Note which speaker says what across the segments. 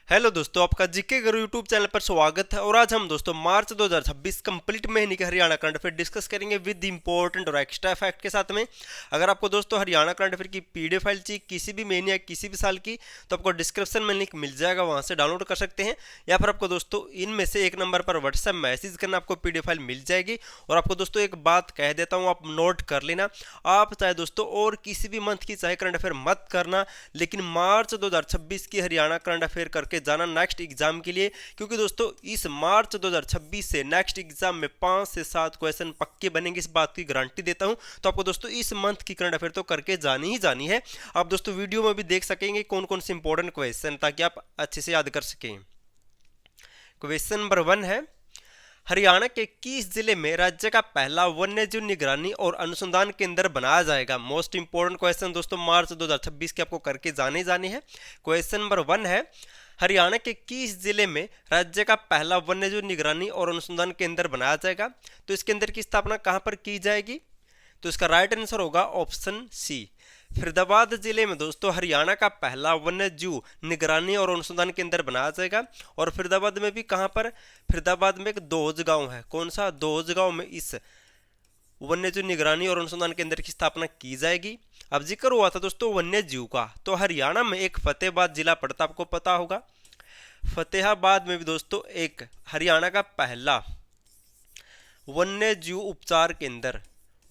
Speaker 1: Hello दोस्तों, आपका GK गुरु YouTube channel पर स्वागत है। और आज हम दोस्तों मार्च 2026 कंप्लीट महीने के हरियाणा करंट अफेयर डिस्कस करेंगे विद इंपॉर्टेंट और एक्स्ट्रा फैक्ट के साथ में। अगर आपको दोस्तों हरियाणा करंट अफेयर की पीडीएफ फाइल चाहिए किसी भी महीने या किसी भी साल की, तो आपको डिस्क्रिप्शन में लिंक मिल जाएगा, वहां से डाउनलोड कर सकते हैं। या फिर आपको दोस्तों इनमें से एक नंबर पर व्हाट्सएप मैसेज करना, आपको पीडीएफ फाइल मिल जाएगी। और आपको दोस्तों एक बात कह देता हूँ, आप नोट कर लेना। आप चाहे दोस्तों और किसी भी मंथ की चाहे करंट अफेयर मत करना, लेकिन मार्च 2026 की हरियाणा करंट अफेयर करके जाना नेक्स्ट एग्जाम के लिए। क्योंकि दोस्तों इस मार्च 2026 से नेक्स्ट एग्जाम में 5 से 7 क्वेश्चन पक्के बनेंगे, इस बात की गारंटी देता हूं। तो आपको दोस्तों इस मंथ की करंट अफेयर तो करके जानी ही जानी है। आप दोस्तों वीडियो में भी देख सकेंगे कौन कौन से इंपॉर्टेंट क्वेश्चन, ताकि आप अच्छे से याद कर सकें। क्वेश्चन नंबर 1 है, हरियाणा के किस जिले में राज्य का पहला वन्यजीव निगरानी और अनुसंधान केंद्र बनाया जाएगा। मोस्ट इंपोर्टेंट क्वेश्चन दोस्तों मार्च 2026 के आपको करके जाने जाने हैं। क्वेश्चन नंबर 1 है, हरियाणा के किस जिले में राज्य का पहला वन्यजीव निगरानी और अनुसंधान केंद्र बनाया जाएगा। तो इस केंद्र की स्थापना कहां पर की जाएगी। तो इसका राइट आंसर होगा ऑप्शन सी, फरीदाबाद जिले में दोस्तों हरियाणा का पहला वन्यजीव निगरानी और अनुसंधान केंद्र बनाया जाएगा। और फरीदाबाद में भी कहां पर, फरीदाबाद में एक दोहज गांव है, कौन सा, दोहज गांव में इस वन्यजीव निगरानी और अनुसंधान केंद्र की स्थापना की जाएगी। अब जिक्र हुआ था दोस्तों वन्यजीव का, तो हरियाणा में एक फतेहाबाद जिला पड़ता, आपको पता होगा। फतेहाबाद में भी दोस्तों एक हरियाणा का पहला वन्यजीव उपचार केंद्र,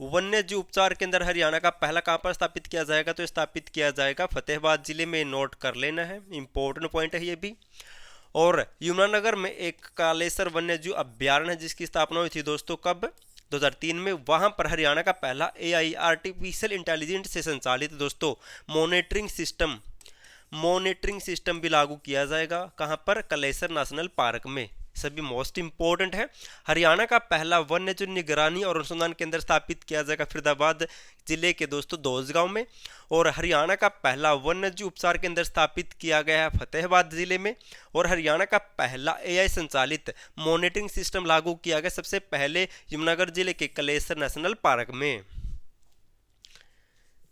Speaker 1: वन्यजीव उपचार केंद्र हरियाणा का पहला कहां पर स्थापित किया जाएगा। तो स्थापित किया जाएगा फतेहाबाद जिले में, नोट कर लेना है, इंपॉर्टेंट पॉइंट है ये भी। और यमुनानगर में एक कालेसर वन्यजीव अभ्यारण्य है, जिसकी स्थापना हुई थी दोस्तों कब, 2003 में। वहां पर हरियाणा का पहला एआई आर्टिफिशियल इंटेलिजेंस से संचालित दोस्तों मॉनिटरिंग सिस्टम भी लागू किया जाएगा, कहां पर, कलेसर नेशनल पार्क में। सभी मोस्ट इंपोर्टेंट है। हरियाणा का पहला वन्यजीव निगरानी और अनुसंधान केंद्र स्थापित किया जाएगा फरीदाबाद जिले के दोस्तों दोहज गांव में। और हरियाणा का पहला वन्यजीव उपचार केंद्र स्थापित किया गया है फतेहाबाद जिले में। और हरियाणा का पहला एआई संचालित मॉनिटरिंग सिस्टम लागू किया गया सबसे पहले यमुनानगर जिले के कलेसर नेशनल पार्क में।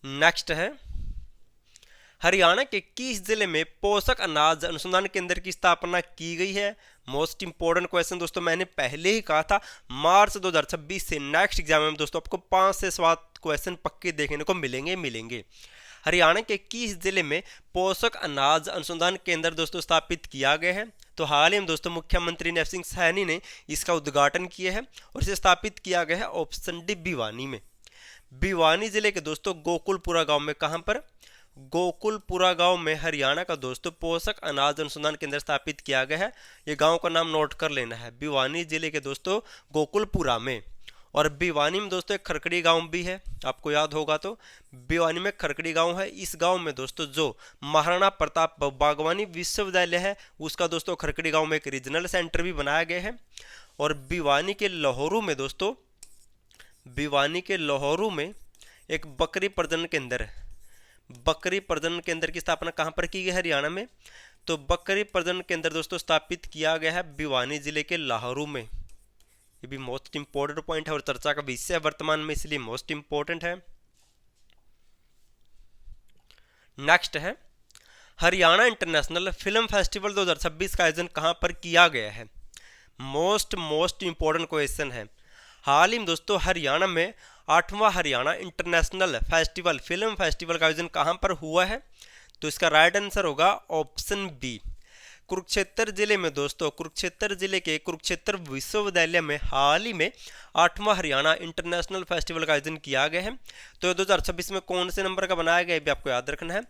Speaker 1: नेक्स्ट है, हरियाणा के किस जिले में पोषक अनाज अनुसंधान केंद्र की स्थापना की गई है। मोस्ट इंपोर्टेंट क्वेश्चन दोस्तों, मैंने पहले ही कहा था मार्च 2026 से नेक्स्ट एग्जाम में दोस्तों आपको 5 से 7 क्वेश्चन पक्के देखने को मिलेंगे। हरियाणा के किस जिले में पोषक अनाज अनुसंधान केंद्र दोस्तों स्थापित किया गया है। तो हाल ही में दोस्तों मुख्यमंत्री नैब सिंह सैनी ने इसका उद्घाटन किया है और इसे स्थापित किया गया है ऑप्शन डी, भिवानी में। भिवानी जिले के दोस्तों गोकुलपुरा गांव में, कहां पर, गोकुलपुरा गांव में हरियाणा का दोस्तों पोषक अनाज अनुसंधान केंद्र स्थापित किया गया है। ये गांव का नाम नोट कर लेना है, भिवानी जिले के दोस्तों गोकुलपुरा में। और भिवानी में दोस्तों एक खरकड़ी गांव भी है, आपको याद होगा। तो भिवानी में खरकड़ी गांव है। इस गांव में दोस्तों जो महाराणा प्रताप बागवानी विश्वविद्यालय है, उसका दोस्तों खरकड़ी गांव में एक रीजनल सेंटर भी बनाया गया है। और भिवानी के लाहौरू में दोस्तों, भिवानी के लाहौरू में एक बकरी प्रजनन केंद्र है। बकरी प्रजनन केंद्र की स्थापना कहां पर की गई, हरियाणा में। तो बकरी प्रजनन केंद्र दोस्तों स्थापित किया गया है भिवानी जिले के लाहौरू में। ये भी मोस्ट इंपोर्टेंट पॉइंट है और चर्चा का विषय है वर्तमान में, इसलिए मोस्ट इंपोर्टेंट है। नेक्स्ट है, हरियाणा इंटरनेशनल फिल्म फेस्टिवल 2026 का आयोजन कहां पर किया गया है। मोस्ट इंपोर्टेंट क्वेश्चन है। हाल ही में दोस्तों हरियाणा में 8वां Haryana international festival, film festival का आयोजन कहां पर हुआ है। तो इसका राइट आंसर होगा ऑप्शन बी, कुरुक्षेत्र जिले में दोस्तों, कुरुक्षेत्र जिले के कुरुक्षेत्र विश्वविद्यालय में हाल ही में 8वां हरियाणा इंटरनेशनल फेस्टिवल का आयोजन किया गया है। तो 2026 में कौन से नंबर का बनाया गया भी आपको याद रखना है।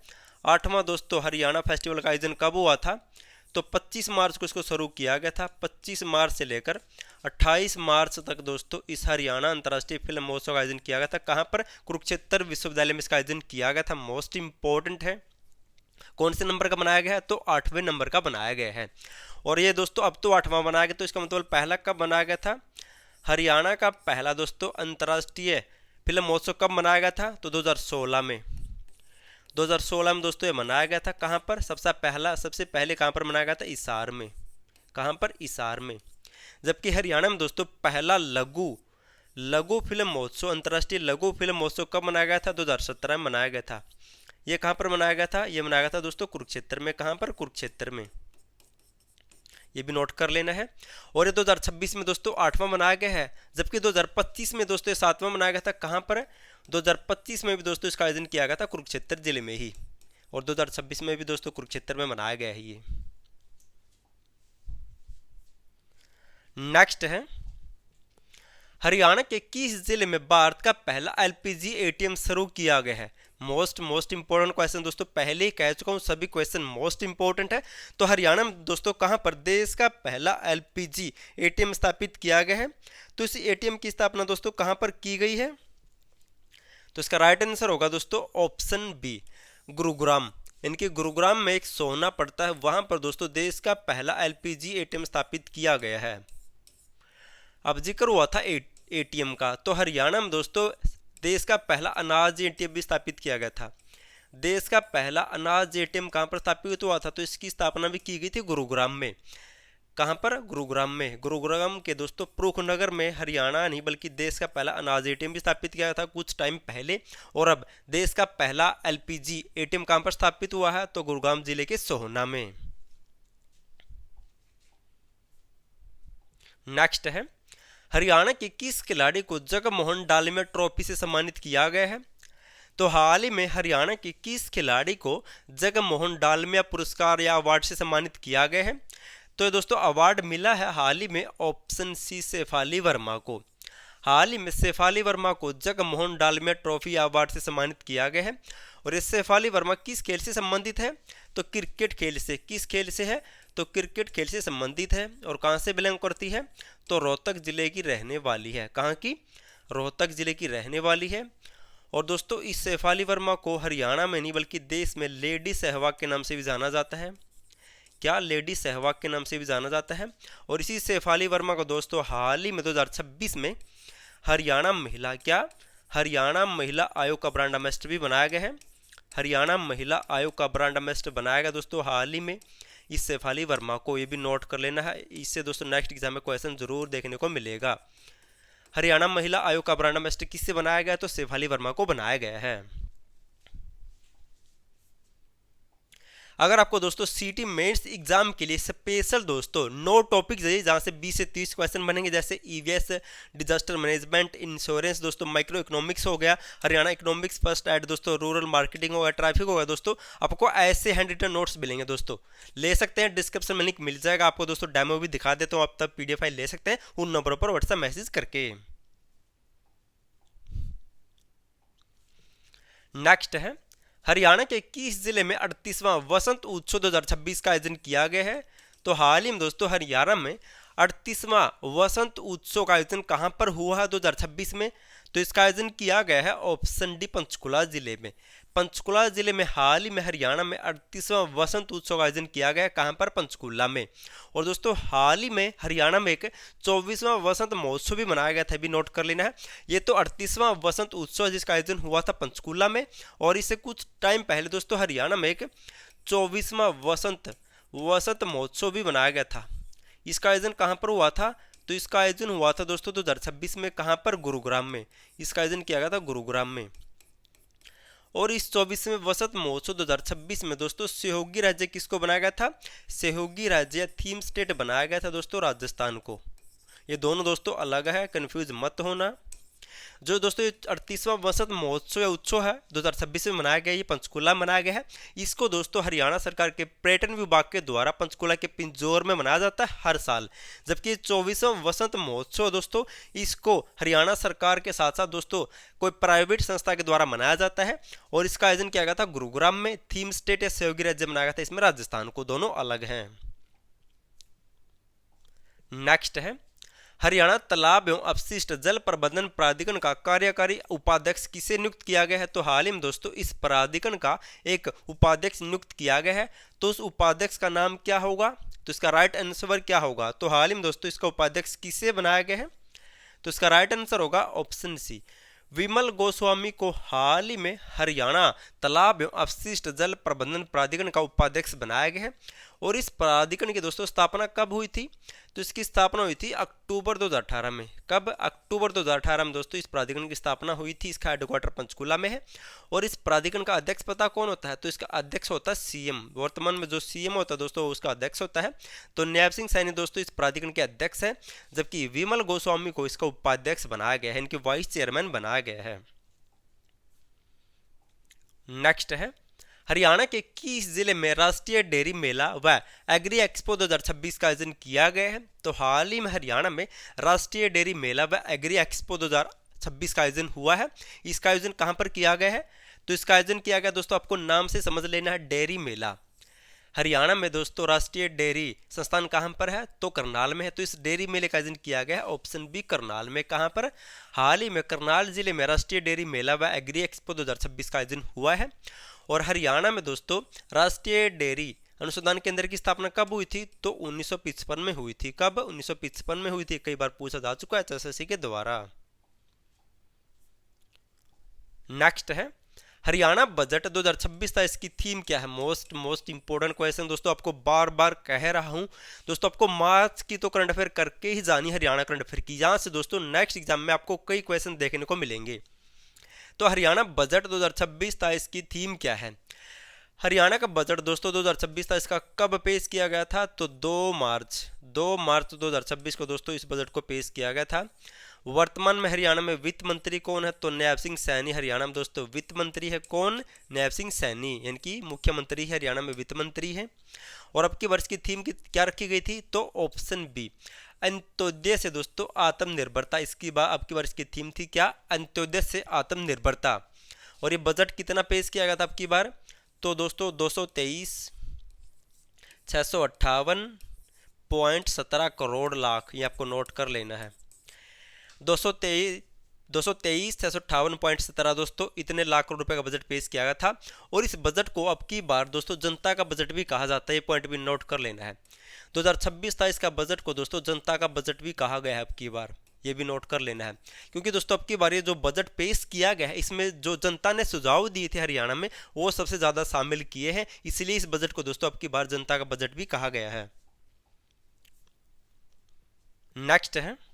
Speaker 1: 8वां दोस्तों हरियाणा फेस्टिवल का आयोजन कब हुआ था। तो 25 मार्च को इसको शुरू किया गया था। 25 मार्च से लेकर 28 मार्च तक दोस्तों इस हरियाणा अंतर्राष्ट्रीय फिल्म महोत्सव का आयोजन किया गया था। कहां पर, कुरुक्षेत्र विश्वविद्यालय में इसका आयोजन किया गया था। मोस्ट इंपोर्टेंट है। कौन से नंबर का बनाया गया है, तो 8वें नंबर का बनाया गया है। और ये दोस्तों अब तो 8वां बनाया गया, तो इसका मतलब पहला कब बनाया गया था। हरियाणा का पहला दोस्तों अंतर्राष्ट्रीय फिल्म महोत्सव कब मनाया गया था। तो 2016 में, 2016 में दोस्तों ये मनाया गया था। कहां पर, सबसे पहले कहां पर मनाया गया था, हिसार में। कहां पर, हिसार में। जबकि हरियाणा में दोस्तों पहला लघु फिल्म महोत्सव, अंतर्राष्ट्रीय लघु फिल्म महोत्सव कब मनाया गया था, 2017 में मनाया गया था। ये कहां पर मनाया गया था, ये मनाया गया था दोस्तों कुरुक्षेत्र में। कहां पर, कुरुक्षेत्र में। ये भी नोट कर लेना है। और ये 2026 में दोस्तों 8वां बनाया गया है, जबकि 2025 में दोस्तों ये 7वां बनाया गया था। कहाँ पर? 2025 में भी दोस्तों इसका आयोजन किया गया था कुरुक्षेत्र जिले में ही, और 2026 में भी दोस्तों कुरुक्षेत्र में मनाया गया है ये। नेक्स्ट है, हरियाणा के किस जिले में भारत का पहला एलपीजी एटीएम शुरू किया गया है? मोस्ट इंपॉर्टेंट क्वेश्चन दोस्तों, पहले ही कह चुका हूं सभी क्वेश्चन मोस्ट इंपॉर्टेंट है। तो हरियाणा में दोस्तों कहां पर देश का पहला एलपीजी एटीएम स्थापित किया गया है? तो इस एटीएम की स्थापना दोस्तों कहां पर की गई है? तो इसका राइट आंसर होगा दोस्तों ऑप्शन बी, गुरुग्राम। इनके गुरुग्राम में एक सोहना पड़ता है, वहां पर दोस्तों देश का पहला एलपीजी एटीएम स्थापित किया गया है। अब जिक्र हुआ था एटीएम का, तो हरियाणा में दोस्तों देश का पहला अनाज एटीएम भी स्थापित किया गया था। देश का पहला अनाज एटीएम कहाँ पर स्थापित हुआ था? तो इसकी स्थापना भी की गई थी गुरुग्राम में। कहाँ पर? गुरुग्राम में। गुरुग्राम के दोस्तों प्रुखनगर में हरियाणा नहीं बल्कि देश का पहला अनाज एटीएम भी स्थापित किया था कुछ टाइम पहले। और अब देश का पहला एलपीजी एटीएम कहाँ पर स्थापित हुआ है? तो गुरुग्राम जिले के सोहना में। नेक्स्ट है, हरियाणा के किस खिलाड़ी को जगमोहन डालमिया ट्रॉफी से सम्मानित किया गया है? तो हाल ही में हरियाणा के किस खिलाड़ी को जगमोहन डालमिया पुरस्कार या अवार्ड से सम्मानित किया गया है? तो ये दोस्तों अवार्ड मिला है हाल ही में ऑप्शन सी, शेफाली वर्मा को। हाल ही में शेफाली वर्मा को जगमोहन डालमिया ट्रॉफी या अवार्ड से सम्मानित किया गया है। और ये शेफाली वर्मा किस खेल से संबंधित है? तो क्रिकेट खेल से। किस खेल से है? तो क्रिकेट खेल से संबंधित है। और कहाँ से बिलोंग करती है? तो रोहतक जिले की रहने वाली है। कहाँ की? रोहतक जिले की रहने वाली है। और दोस्तों इस शेफाली वर्मा को हरियाणा में नहीं बल्कि देश में लेडी सहवाग के नाम से भी जाना जाता है। क्या? लेडी सहवाग के नाम से भी जाना जाता है। और इसी शेफाली वर्मा को दोस्तों हाल ही में 2026 में हरियाणा महिला, क्या? हरियाणा महिला आयोग का ब्रांड एम्बेसडर भी बनाया गया है। हरियाणा महिला आयोग का ब्रांड एम्बेसडर बनाया गया दोस्तों हाल ही में इस शेफाली वर्मा को। ये भी नोट कर लेना है, इससे दोस्तों नेक्स्ट एग्जाम में क्वेश्चन जरूर देखने को मिलेगा। हरियाणा महिला आयोग का ब्रांड एम्बेसडर किससे बनाया गया? तो शेफाली वर्मा को बनाया गया है। अगर आपको दोस्तों सीटी मेंस एग्जाम के लिए स्पेशल दोस्तों 9 टॉपिक चाहिए जहां से 20 से 30 क्वेश्चन बनेंगे, जैसे ईवीएस, डिजास्टर मैनेजमेंट, इंश्योरेंस दोस्तों, माइक्रो इकोनॉमिक्स हो गया, हरियाणा इकोनॉमिक्स फर्स्ट एड दोस्तों, रूरल मार्केटिंग हो गया, ट्रैफिक हो गया दोस्तों, आपको ऐसे हैंड रिटन नोट्स मिलेंगे दोस्तों। ले सकते हैं, डिस्क्रिप्शन में लिंक मिल जाएगा आपको दोस्तों। डेमो भी दिखा देता हूँ, आप तब पीडीएफ फाइल ले सकते हैं उन नंबरों पर व्हाट्सएप मैसेज करके। नेक्स्ट है, हरियाणा के किस जिले में 38वां वसंत उत्सव 2026 का आयोजन किया गया है? तो हाल ही में दोस्तों हरियाणा में 38वां वसंत उत्सव का आयोजन कहां पर हुआ है 2026 में? तो इसका आयोजन किया गया है ऑप्शन डी, पंचकुला जिले में। पंचकुला जिले में हाल ही में हरियाणा में 38वां वसंत उत्सव का आयोजन किया गया है। कहां पर? पंचकुला में। और दोस्तों हाल ही में हरियाणा में एक 24वां वसंत महोत्सव भी मनाया गया था, भी नोट कर लेना है। ये तो 38वां वसंत उत्सव जिसका आयोजन हुआ था पंचकुला में, और इससे कुछ टाइम पहले दोस्तों हरियाणा में एक 24वां वसंत महोत्सव भी मनाया गया था। इसका आयोजन कहां पर हुआ था? तो इसका आयोजन हुआ था दोस्तों 2026 में। कहां पर? गुरुग्राम में। इसका आयोजन किया गया था गुरुग्राम में। और इस 24वें वसंत महोत्सव 2026 में दोस्तों सहयोगी राज्य किसको बनाया गया था? सहयोगी राज्य थीम स्टेट बनाया गया था दोस्तों राजस्थान को। ये दोनों दोस्तों अलग है, कंफ्यूज मत होना। जो दोस्तों 38वां वसंत महोत्सव या उत्सव है 2026 में मनाया गया, ये पंचकुला मनाया गया है। इसको दोस्तों हरियाणा सरकार के पर्यटन विभाग के द्वारा पंचकुला के पिंजौर में मनाया जाता है हर साल। जबकि 24वां वसंत महोत्सव दोस्तों इसको हरियाणा सरकार के साथ साथ दोस्तों कोई प्राइवेट संस्था के द्वारा मनाया जाता है। और इसका आयोजन किया गया था गुरुग्राम में। थीम स्टेट या सहयोगी राज्य बनाया गया था इसमें राजस्थान को। दोनों अलग हैं। नेक्स्ट है, हरियाणा तालाब एवं अपशिष्ट जल प्रबंधन प्राधिकरण का कार्यकारी उपाध्यक्ष किसे नियुक्त किया गया है? तो हाल ही में दोस्तों इस प्राधिकरण का एक उपाध्यक्ष नियुक्त किया गया है। तो उस उपाध्यक्ष का नाम क्या होगा? तो इसका राइट आंसर क्या होगा? तो हाल ही में दोस्तों इसका उपाध्यक्ष किसे बनाया गया है? तो इसका राइट आंसर होगा ऑप्शन सी, विमल गोस्वामी को हाल ही में हरियाणा तालाब एवं अपशिष्ट जल प्रबंधन प्राधिकरण का उपाध्यक्ष बनाया गया है। और इस प्राधिकरण की दोस्तों स्थापना कब हुई थी? तो इसकी स्थापना हुई थी अक्टूबर 2018 में। कब? अक्टूबर 2018 में दोस्तों इस प्राधिकरण की स्थापना हुई थी। इसका हेडक्वार्टर पंचकुला में है। और इस प्राधिकरण का अध्यक्ष पता कौन होता है? तो इसका अध्यक्ष होता है सीएम। वर्तमान में जो सीएम होता है दोस्तों उसका अध्यक्ष होता है। तो नैब सिंह सैनी दोस्तों इस प्राधिकरण के अध्यक्ष है, जबकि विमल गोस्वामी को इसका उपाध्यक्ष बनाया गया है, इनके वाइस चेयरमैन बनाया गया है। नेक्स्ट है, हरियाणा के किस जिले में राष्ट्रीय डेयरी मेला व एग्री एक्सपो 2026 का आयोजन किया गया है? तो हाल ही में हरियाणा में राष्ट्रीय डेयरी मेला व एग्री एक्सपो 2026 का आयोजन हुआ है। इसका आयोजन कहां पर किया गया है? तो इसका आयोजन किया गया दोस्तों, आपको नाम से समझ लेना है, डेयरी मेला। हरियाणा में दोस्तों राष्ट्रीय डेयरी संस्थान कहां पर है? तो करनाल में है। तो इस डेयरी मेले का आयोजन किया गया है ऑप्शन बी करनाल में। कहां पर? हाल ही में करनाल जिले में राष्ट्रीय डेयरी मेला व एग्री एक्सपो 2026 का आयोजन हुआ है। और हरियाणा में दोस्तों राष्ट्रीय डेयरी अनुसंधान केंद्र की स्थापना कब हुई थी? तो 1955 में हुई थी। कब? 1955 में हुई थी। कई बार पूछा जा चुका है एसएससी के द्वारा। नेक्स्ट है, हरियाणा बजट 2026 था, इसकी थीम क्या है? मोस्ट इंपोर्टेंट क्वेश्चन दोस्तों, आपको बार बार कह रहा हूं दोस्तों, आपको मार्च की तो करंट अफेयर करके ही जानी हरियाणा करंट अफेयर की। यहां से दोस्तों नेक्स्ट एग्जाम में आपको कई क्वेश्चन देखने को मिलेंगे। तो हरियाणा बजट 2026 था, इसकी थीम क्या है? हरियाणा का बजट दोस्तों 2026 था, इसका कब पेश किया गया था? तो 2 मार्च 2026 को दोस्तों इस बजट को पेश किया गया था। वर्तमान में हरियाणा में वित्त मंत्री कौन है? तो नैब सिंह सैनी हरियाणा में दोस्तों वित्त मंत्री है। कौन? नैब सिंह सैनी, यानी कि मुख्यमंत्री हरियाणा में वित्त मंत्री है। और अब के वर्ष की थीम क्या रखी गई थी? तो ऑप्शन बी अंत्योदय से दोस्तों आत्मनिर्भरता। इसकी अब की वर्ष की थीम थी क्या? अंत्योदय से आत्मनिर्भरता। और ये बजट कितना पेश किया गया था अब की बार? तो दोस्तों 223,658.17 करोड़ लाख, ये आपको नोट कर लेना है। 223,658.17 दोस्तों इतने लाख करोड़ रुपए का बजट पेश किया गया था। और इस बजट को अब की बार दोस्तों जनता का बजट भी कहा जाता है, ये पॉइंट भी नोट कर लेना है। 2026 था, इसका बजट को दोस्तों जनता का बजट भी कहा गया है अब की बार, ये भी नोट कर लेना है। क्योंकि दोस्तों अब की बार ये जो बजट पेश किया गया है इसमें जो जनता ने सुझाव दिए थे हरियाणा में वो सबसे ज्यादा शामिल किए हैं, इसलिए इस बजट को दोस्तों अब की बार जनता का बजट भी कहा गया है। नेक्स्ट है,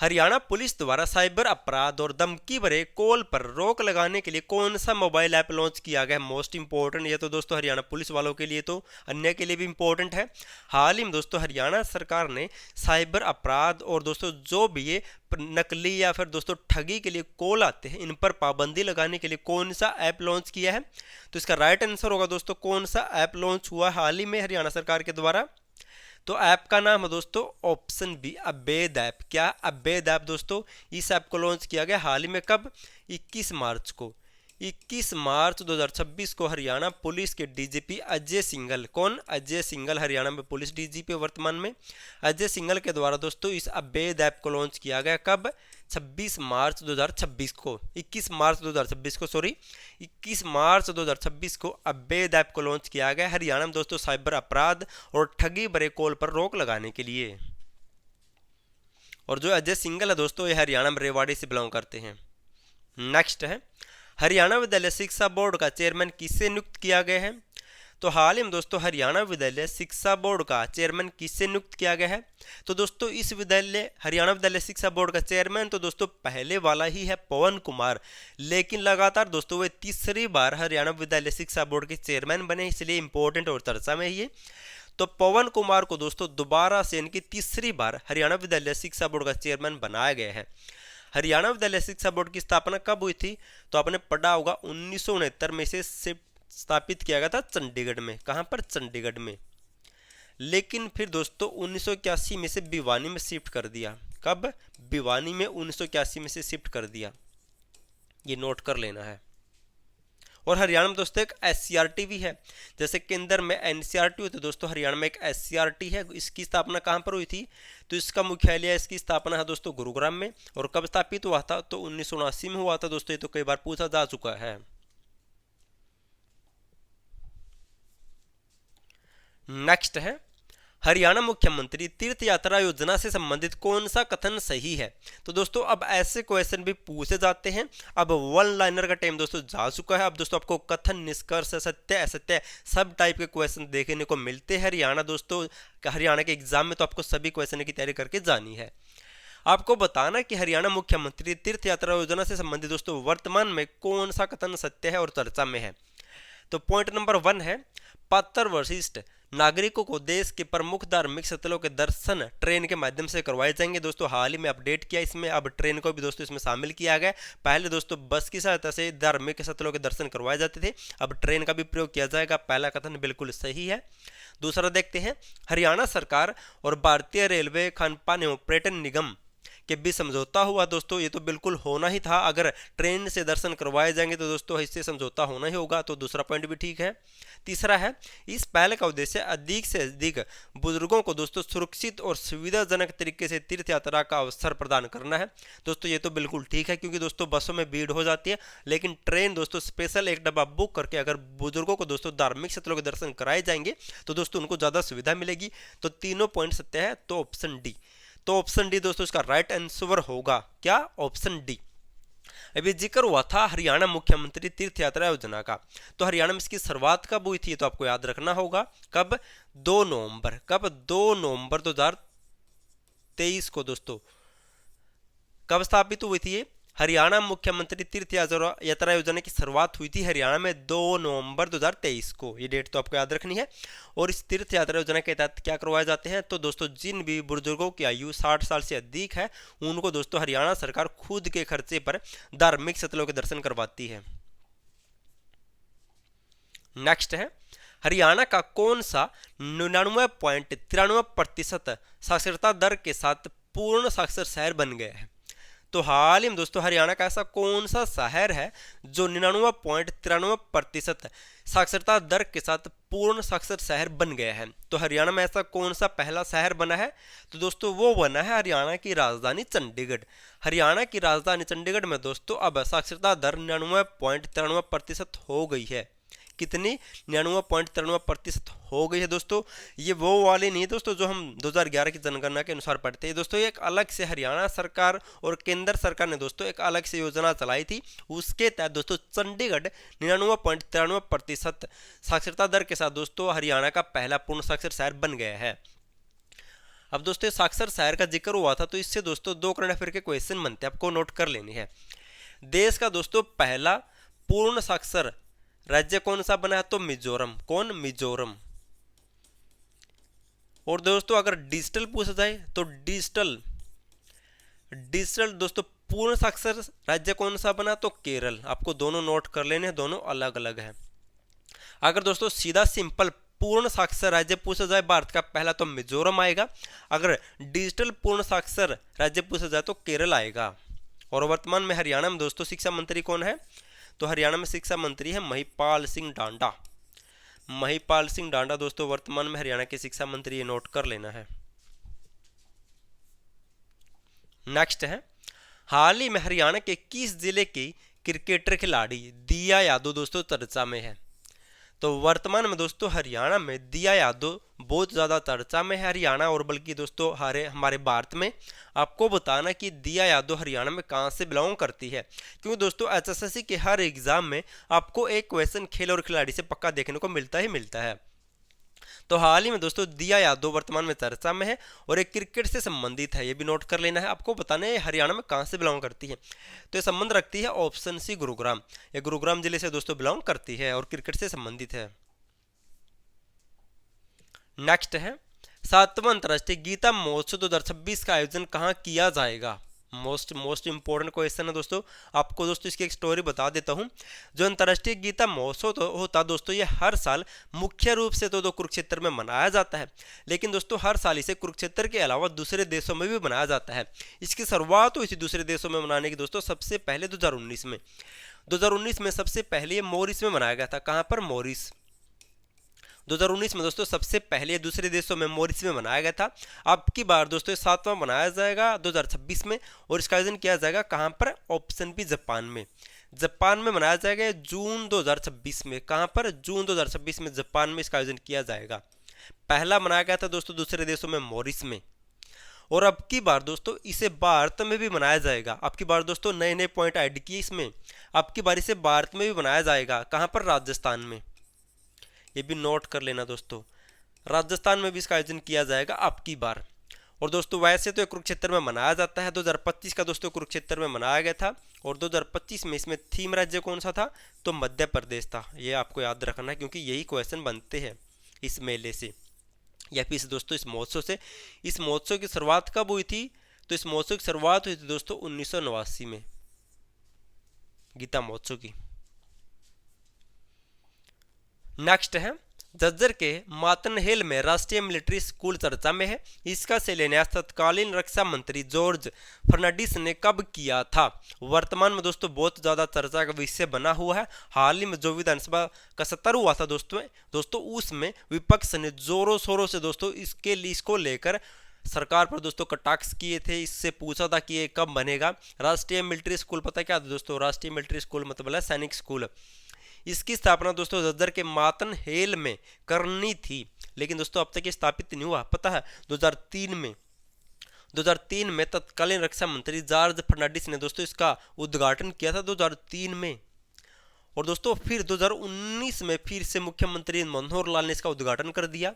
Speaker 1: हरियाणा पुलिस द्वारा साइबर अपराध और धमकी भरे कॉल पर रोक लगाने के लिए कौन सा मोबाइल ऐप लॉन्च किया गया है? मोस्ट इंपोर्टेंट, ये तो दोस्तों हरियाणा पुलिस वालों के लिए तो अन्य के लिए भी इंपॉर्टेंट है। हाल ही में दोस्तों हरियाणा सरकार ने साइबर अपराध और दोस्तों जो भी ये नकली या फिर दोस्तों ठगी के लिए कॉल आते हैं इन पर पाबंदी लगाने के लिए कौन सा ऐप लॉन्च किया है? तो इसका राइट आंसर होगा दोस्तों कौन सा ऐप लॉन्च हुआ हाल ही में हरियाणा सरकार के द्वारा? तो ऐप का नाम है दोस्तों ऑप्शन बी अवैध ऐप। क्या? अवैध ऐप दोस्तों इस ऐप को लॉन्च किया गया हाल ही में। कब? 21 मार्च को। 21 मार्च 2026 को हरियाणा पुलिस के डीजीपी अजय सिंघल, कौन? अजय सिंघल हरियाणा में पुलिस डीजीपी वर्तमान में, अजय सिंघल के द्वारा दोस्तों इस अवैध ऐप को लॉन्च किया गया। कब? 26 मार्च 2026 को, 21 मार्च 2026 को, सॉरी 21 मार्च 2026 को अवैध ऐप को लॉन्च किया गया हरियाणा में दोस्तों साइबर अपराध और ठगी भरे कॉल पर रोक लगाने के लिए। और जो अजय सिंघल है दोस्तों ये हरियाणा में रेवाड़ी से बिलोंग करते हैं। नेक्स्ट है, हरियाणा विद्यालय शिक्षा बोर्ड का चेयरमैन किससे नियुक्त किया गया है? तो हाल ही में दोस्तों हरियाणा विद्यालय शिक्षा बोर्ड का चेयरमैन किससे नियुक्त किया गया है? तो दोस्तों इस हरियाणा विद्यालय शिक्षा बोर्ड का चेयरमैन तो दोस्तों पहले वाला ही है पवन कुमार, लेकिन लगातार दोस्तों वे तीसरी बार हरियाणा विद्यालय शिक्षा बोर्ड के चेयरमैन बने, इसलिए इंपॉर्टेंट और चर्चा में ये। तो पवन कुमार को दोस्तों दोबारा से इनकी तीसरी बार हरियाणा विद्यालय शिक्षा बोर्ड का चेयरमैन बनाया गया है। हरियाणा विद्यालय शिक्षा बोर्ड की स्थापना कब हुई थी? तो आपने पढ़ा होगा 1969 में से स्थापित किया गया था चंडीगढ़ में। कहां पर? चंडीगढ़ में। लेकिन फिर दोस्तों 1981 में से भिवानी में शिफ्ट कर दिया। कब? भिवानी में 1981 में से शिफ्ट कर दिया, ये नोट कर लेना है। और हरियाणा में दोस्तों एक एससीईआरटी भी है, जैसे केंद्र में एनसीईआरटी होती है दोस्तों हरियाणा में एक एससीईआरटी है। इसकी स्थापना कहां पर हुई थी? तो इसका मुख्यालय इसकी स्थापना है दोस्तों गुरुग्राम में। और कब स्थापित हुआ था? तो 1979 में हुआ था दोस्तों, ये तो कई बार पूछा जा चुका है। नेक्स्ट है, हरियाणा मुख्यमंत्री तीर्थ यात्रा योजना से संबंधित कौन सा कथन सही है। तो दोस्तों अब ऐसे क्वेश्चन भी पूछे जाते हैं। अब वन लाइनर का टाइम दोस्तों जा चुका है। अब दोस्तों आपको कथन, निष्कर्ष, सत्य, असत्य सब टाइप के क्वेश्चन देखने को मिलते हैं हरियाणा दोस्तों। हरियाणा के एग्जाम में तो आपको सभी क्वेश्चन की तैयारी करके जानी है। आपको बताना कि हरियाणा मुख्यमंत्री तीर्थ यात्रा योजना से संबंधित दोस्तों वर्तमान में कौन सा कथन सत्य है और चर्चा में है। तो पॉइंट नंबर 1 है, पात्र वरिष्ठ नागरिकों को देश के प्रमुख धार्मिक स्थलों के दर्शन ट्रेन के माध्यम से करवाए जाएंगे। दोस्तों हाल ही में अपडेट किया इसमें, अब ट्रेन को भी दोस्तों इसमें शामिल किया गया। पहले दोस्तों बस की सहायता से धार्मिक स्थलों के दर्शन करवाए जाते थे, अब ट्रेन का भी प्रयोग किया जाएगा। पहला कथन बिल्कुल सही है। दूसरा देखते हैं, हरियाणा सरकार और भारतीय रेलवे खानपान एवं पर्यटन निगम के बीच समझौता हुआ। दोस्तों ये तो बिल्कुल होना ही था, अगर ट्रेन से दर्शन करवाए जाएंगे तो दोस्तों इससे समझौता होना ही होगा। तो दूसरा पॉइंट भी ठीक है। तीसरा है, इस पहल का उद्देश्य अधिक से अधिक बुजुर्गों को दोस्तों सुरक्षित और सुविधाजनक तरीके से तीर्थ यात्रा का अवसर प्रदान करना है। दोस्तों ये तो बिल्कुल ठीक है, क्योंकि दोस्तों बसों में भीड़ हो जाती है, लेकिन ट्रेन दोस्तों स्पेशल एक डब्बा बुक करके अगर बुजुर्गों को दोस्तों धार्मिक स्थलों के दर्शन कराए जाएंगे तो दोस्तों उनको ज़्यादा सुविधा मिलेगी। तो तीनों पॉइंट सत्य है, तो ऑप्शन डी। तो ऑप्शन डी दोस्तों इसका राइट आंसर होगा। क्या? Option D. अभी जिक्र हुआ था हरियाणा मुख्यमंत्री तीर्थ यात्रा योजना का, तो हरियाणा में इसकी शुरुआत कब हुई थी तो आपको याद रखना होगा। कब? 2 नवंबर। कब? 2 नवंबर 2023 को दोस्तों कब स्थापित हुई थी ये? हरियाणा मुख्यमंत्री तीर्थ यात्रा योजना की शुरुआत हुई थी हरियाणा में 2 नवंबर 2023 को। ये डेट तो आपको याद रखनी है। और इस तीर्थ यात्रा योजना के तहत क्या करवाए जाते हैं तो दोस्तों जिन भी बुजुर्गों की आयु 60 साल से अधिक है उनको दोस्तों हरियाणा सरकार खुद के खर्चे पर धार्मिक स्थलों के दर्शन करवाती है। नेक्स्ट है, हरियाणा का कौन सा 99.93% साक्षरता दर के साथ पूर्ण साक्षर शहर बन गया है। तो हाल ही में दोस्तों हरियाणा का ऐसा कौन सा शहर है जो 99.93% साक्षरता दर के साथ पूर्ण साक्षर शहर बन गया है। तो हरियाणा में ऐसा कौन सा पहला शहर बना है तो दोस्तों वो बना है हरियाणा की राजधानी चंडीगढ़। हरियाणा की राजधानी चंडीगढ़ में दोस्तों अब साक्षरता दर 99.93% हो गई है। कितनी? 99.93% हो गई है दोस्तों। ये वो वाली नहीं दोस्तों जो हम 2011 की जनगणना के अनुसार पढ़ते हैं दोस्तों। एक अलग से हरियाणा सरकार और केंद्र सरकार ने दोस्तों एक अलग से योजना चलाई थी, उसके तहत दोस्तों चंडीगढ़ 99.93% साक्षरता दर के साथ दोस्तों हरियाणा का पहला पूर्ण साक्षर शहर बन गया है। अब दोस्तों साक्षर शहर का जिक्र हुआ था तो इससे दोस्तों 2 करंट अफेयर के क्वेश्चन बनते हैं, आपको नोट कर लेने हैं। देश का दोस्तों पहला पूर्ण साक्षर राज्य कौन सा बना है तो मिजोरम। कौन? मिजोरम। और दोस्तों अगर डिजिटल पूछा जाए तो डिजिटल दोस्तों पूर्ण साक्षर राज्य कौन सा बना तो केरल। आपको दोनों नोट कर लेने हैं, दोनों अलग अलग है। अगर दोस्तों सीधा सिंपल पूर्ण साक्षर राज्य पूछा जाए भारत का पहला तो मिजोरम आएगा। अगर डिजिटल पूर्ण साक्षर राज्य पूछा जाए तो केरल आएगा। और वर्तमान में हरियाणा में दोस्तों शिक्षा मंत्री कौन है तो हरियाणा में शिक्षा मंत्री है महिपाल सिंह डांडा। महिपाल सिंह डांडा दोस्तों वर्तमान में हरियाणा के शिक्षा मंत्री, ये नोट कर लेना है। नेक्स्ट है, हाल ही में हरियाणा के किस जिले की क्रिकेटर खिलाड़ी दिया यादव दोस्तों चर्चा में है। तो वर्तमान में दोस्तों हरियाणा में दिया यादव बहुत ज़्यादा चर्चा में है हरियाणा और बल्कि दोस्तों हमारे भारत में। आपको बताना कि दिया यादव हरियाणा में कहाँ से बिलोंग करती है, क्योंकि दोस्तों एचएसएससी के हर एग्जाम में आपको एक क्वेश्चन खेल और खिलाड़ी से पक्का देखने को मिलता ही मिलता है। तो हाल ही में दोस्तों दिया यादव वर्तमान में चर्चा में है और एक क्रिकेट से संबंधित है, ये भी नोट कर लेना है। आपको बताना है हरियाणा में कहाँ से बिलोंग करती है तो ये संबंध रखती है ऑप्शन सी गुरुग्राम। ये गुरुग्राम जिले से दोस्तों बिलोंग करती है और क्रिकेट से संबंधित है। नेक्स्ट है, 7वां अंतर्राष्ट्रीय गीता महोत्सव 2026 का आयोजन कहाँ किया जाएगा। मोस्ट इंपॉर्टेंट क्वेश्चन है दोस्तों। आपको दोस्तों इसकी एक स्टोरी बता देता हूँ। जो अंतर्राष्ट्रीय गीता महोत्सव तो होता दोस्तों ये हर साल मुख्य रूप से तो कुरुक्षेत्र में मनाया जाता है, लेकिन दोस्तों हर साल इसे कुरुक्षेत्र के अलावा दूसरे देशों में भी मनाया जाता है। इसकी शुरुआत हुई थी दूसरे देशों में मनाने की दोस्तों सबसे पहले 2019 में सबसे पहले ये मॉरिस में मनाया गया था। कहाँ पर? मॉरिस। 2019 में दोस्तों सबसे पहले दूसरे देशों में मॉरिस में मनाया गया था। अब की बार दोस्तों 7वां मनाया जाएगा 2026 में और इसका आयोजन किया जाएगा कहाँ पर? ऑप्शन बी जापान में। जापान में मनाया जाएगा जून 2026 में। कहाँ पर? जून 2026 में जापान में इसका आयोजन किया जाएगा। पहला बनाया गया था दोस्तों दूसरे देशों में मॉरिस में, और अब की बार दोस्तों इसे भारत में भी बनाया जाएगा। अब की बार दोस्तों नए नए पॉइंट ऐड किए इसमें, अब की बार इसे भारत में भी बनाया जाएगा। कहाँ पर? राजस्थान में। ये भी नोट कर लेना दोस्तों, राजस्थान में भी इसका आयोजन किया जाएगा अब की बार। और दोस्तों वैसे तो कुरुक्षेत्र में मनाया जाता है, 2025 का दोस्तों कुरुक्षेत्र में मनाया गया था, और 2025 में इसमें थीम राज्य कौन सा था? तो मध्य प्रदेश था। ये आपको याद रखना है क्योंकि यही क्वेश्चन बनते हैं इस मेले से या फिर दोस्तों इस महोत्सव से। इस महोत्सव की शुरुआत कब हुई थी? तो इस महोत्सव की शुरुआत हुई थी दोस्तों 1989 में, गीता महोत्सव की। नेक्स्ट है झज्जर के मातनहेल में राष्ट्रीय मिलिट्री स्कूल चर्चा में है। इसका शिलान्यास तत्कालीन रक्षा मंत्री जॉर्ज फर्नांडिस ने कब किया था? वर्तमान में दोस्तों बहुत ज्यादा चर्चा का विषय बना हुआ है। हाल ही में जो विधानसभा का सत्र हुआ था दोस्तों उसमें विपक्ष ने जोरों शोरों से दोस्तों इसको लेकर सरकार पर दोस्तों कटाक्ष किए थे। इससे पूछा था कि ये कब बनेगा। राष्ट्रीय मिलिट्री स्कूल पता क्या था दोस्तों? राष्ट्रीय मिलिट्री स्कूल मतलब है सैनिक स्कूल। इसकी स्थापना दोस्तों झज्जर के मातनहेल में करनी थी, लेकिन दोस्तों अब तक ये स्थापित नहीं हुआ। पता है 2003 में तत्कालीन रक्षा मंत्री जॉर्ज फर्नांडिस ने दोस्तों इसका उद्घाटन किया था 2003 में, और दोस्तों फिर 2019 में फिर से मुख्यमंत्री मनोहर लाल ने इसका उद्घाटन कर दिया।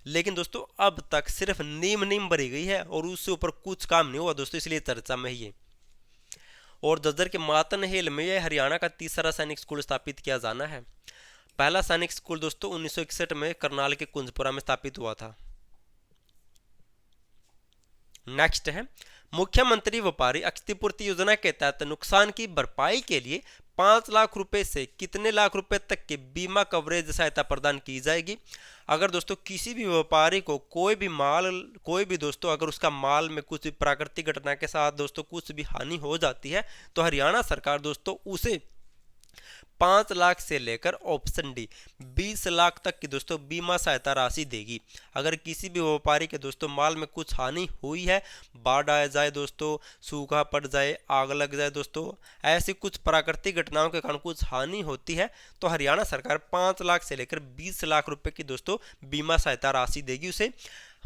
Speaker 1: लेकिन दोस्तों अब तक सिर्फ नींव भरी गई है और उससे ऊपर कुछ काम नहीं हुआ दोस्तों, इसलिए चर्चा में ही है। और झज्जर के मातनहेल में यह हरियाणा का तीसरा सैनिक स्कूल स्थापित किया जाना है। पहला सैनिक स्कूल दोस्तों 1961 में करनाल के कुंजपुरा में स्थापित हुआ था। नेक्स्ट है मुख्यमंत्री व्यापारी क्षतिपूर्ति योजना के तहत नुकसान की भरपाई के लिए 5 लाख रुपए से कितने लाख रुपए तक के बीमा कवरेज सहायता प्रदान की जाएगी? अगर दोस्तों किसी भी व्यापारी को कोई भी दोस्तों अगर उसका माल में कुछ भी प्राकृतिक घटना के साथ दोस्तों कुछ भी हानि हो जाती है तो हरियाणा सरकार दोस्तों उसे 5 लाख से लेकर ऑप्शन डी 20 लाख तक की दोस्तों बीमा सहायता राशि देगी। अगर किसी भी व्यापारी के दोस्तों माल में कुछ हानि हुई है, बाढ़ आ जाए दोस्तों, सूखा पड़ जाए, आग लग जाए दोस्तों, ऐसी कुछ प्राकृतिक घटनाओं के कारण कुछ हानि होती है तो हरियाणा सरकार 5 लाख से लेकर 20 लाख रुपए की दोस्तों बीमा सहायता राशि देगी उसे,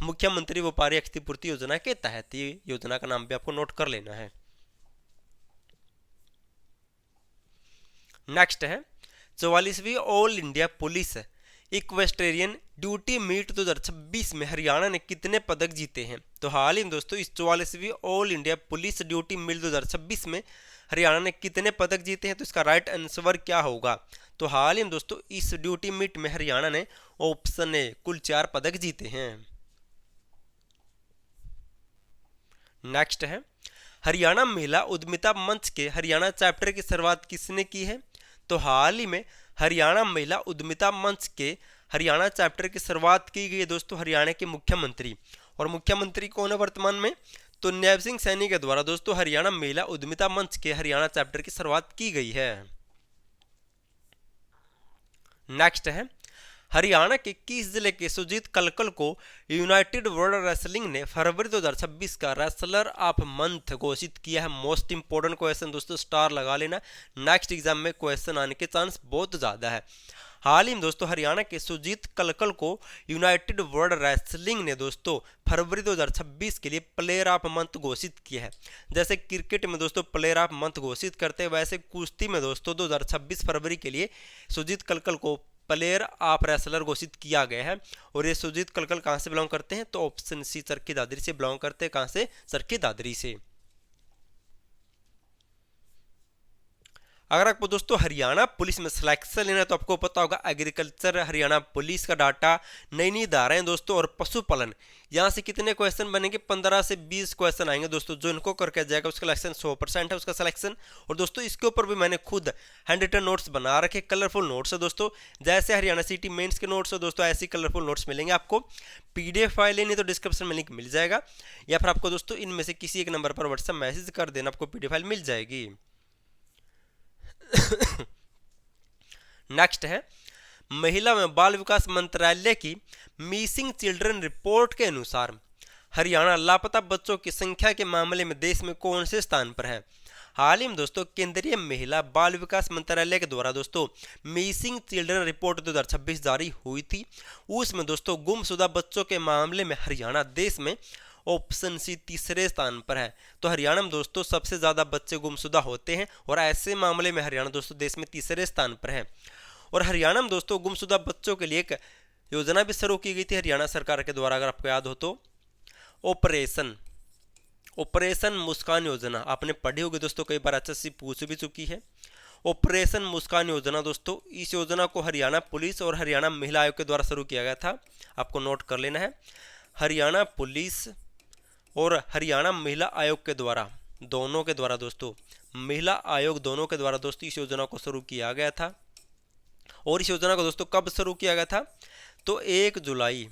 Speaker 1: मुख्यमंत्री व्यापारी क्षतिपूर्ति योजना के तहत। ये योजना का नाम भी आपको नोट कर लेना है। नेक्स्ट है 44वीं all India police equestrian duty meet 2026 में हरियाणा ने कितने पदक जीते हैं? तो हाल ही में दोस्तों इस 44वीं all India police duty meet 2026 में हरियाणा ने कितने पदक जीते हैं? तो इसका राइट आंसर क्या होगा? तो हाल ही में दोस्तों इस ड्यूटी मीट में हरियाणा ने ऑप्शन ए कुल 4 पदक जीते हैं। नेक्स्ट है हरियाणा महिला उद्यमिता मंच के हरियाणा चैप्टर की शुरुआत किसने की है? तो हाल ही में हरियाणा महिला उद्यमिता मंच के हरियाणा चैप्टर की शुरुआत की गई है दोस्तों हरियाणा के मुख्यमंत्री, और मुख्यमंत्री कौन है वर्तमान में? तो नैब सिंह सैनी के द्वारा दोस्तों हरियाणा महिला उद्यमिता मंच के हरियाणा चैप्टर की शुरुआत की गई है। नेक्स्ट है हरियाणा के किस जिले के सुजीत कलकल को यूनाइटेड वर्ल्ड रेसलिंग ने फरवरी 2026 का रेसलर ऑफ मंथ घोषित किया है? मोस्ट इंपोर्टेंट क्वेश्चन दोस्तों, स्टार लगा लेना, नेक्स्ट एग्जाम में क्वेश्चन आने के चांस बहुत ज्यादा है। हाल ही में दोस्तों हरियाणा के सुजीत कलकल को यूनाइटेड वर्ल्ड रेसलिंग ने दोस्तों फरवरी 2026 के लिए प्लेयर ऑफ मंथ घोषित किया है। जैसे क्रिकेट में दोस्तों प्लेयर ऑफ मंथ घोषित करते हैं, वैसे कुश्ती में दोस्तों 2026 फरवरी के लिए सुजीत कलकल को प्लेयर ऑफ रेसलर घोषित किया गया है। और ये सुजीत कलकल कहाँ से बिलोंग करते हैं? तो ऑप्शन सी चरखी दादरी से बिलोंग करते हैं। कहाँ से? चरखी दादरी से। अगर आपको दोस्तों हरियाणा पुलिस में सिलेक्शन लेना है तो आपको पता होगा एग्रीकल्चर हरियाणा पुलिस का डाटा, नई नई धाराएं दोस्तों और पशुपालन, यहाँ से कितने क्वेश्चन बनेंगे? 15 से 20 क्वेश्चन आएंगे दोस्तों। जो इनको करके जाएगा उसका सिलेक्शन 100% है उसका सिलेक्शन। और दोस्तों इसके ऊपर भी मैंने खुद हैंड रिटन नोट्स बना रखे, कलरफुल नोट्स है दोस्तों। जैसे हरियाणा सिटी मेंस के नोट्स है दोस्तों, ऐसी कलरफुल नोट्स मिलेंगे आपको। पीडीएफ फाइल लेनी तो डिस्क्रिप्शन में लिंक मिल जाएगा, या फिर आपको दोस्तों इनमें से किसी एक नंबर पर व्हाट्सएप मैसेज कर देना, आपको पीडीएफ फाइल मिल जाएगी। नेक्स्ट है महिला एवं बाल विकास मंत्रालय की मिसिंग चिल्ड्रन रिपोर्ट के अनुसार हरियाणा लापता बच्चों की संख्या के मामले में देश में कौन से स्थान पर है? हाल ही में दोस्तों केंद्रीय महिला बाल विकास मंत्रालय के द्वारा दोस्तों मिसिंग चिल्ड्रन रिपोर्ट 2026 जारी हुई थी। उसमें दोस्तों गुमशुदा बच्चों के मामले में हरियाणा देश में ऑप्शन सी तीसरे स्थान पर है। तो हरियाणा में दोस्तों सबसे ज़्यादा बच्चे गुमशुदा होते हैं और ऐसे मामले में हरियाणा दोस्तों देश में तीसरे स्थान पर है। और हरियाणा में दोस्तों गुमशुदा बच्चों के लिए एक योजना भी शुरू की गई थी हरियाणा सरकार के द्वारा, अगर आपको याद हो तो ऑपरेशन मुस्कान योजना आपने पढ़ी होगी दोस्तों, कई बार HSC पूछ भी चुकी है। ऑपरेशन मुस्कान योजना दोस्तों, इस योजना को हरियाणा पुलिस और हरियाणा महिला आयोग के द्वारा शुरू किया गया था, आपको नोट कर लेना है। हरियाणा पुलिस और हरियाणा महिला आयोग के द्वारा, दोनों के द्वारा दोस्तों, महिला आयोग दोनों के द्वारा दोस्तों इस योजना को शुरू किया गया था। और इस योजना को दोस्तों कब शुरू किया गया था? तो 1 जुलाई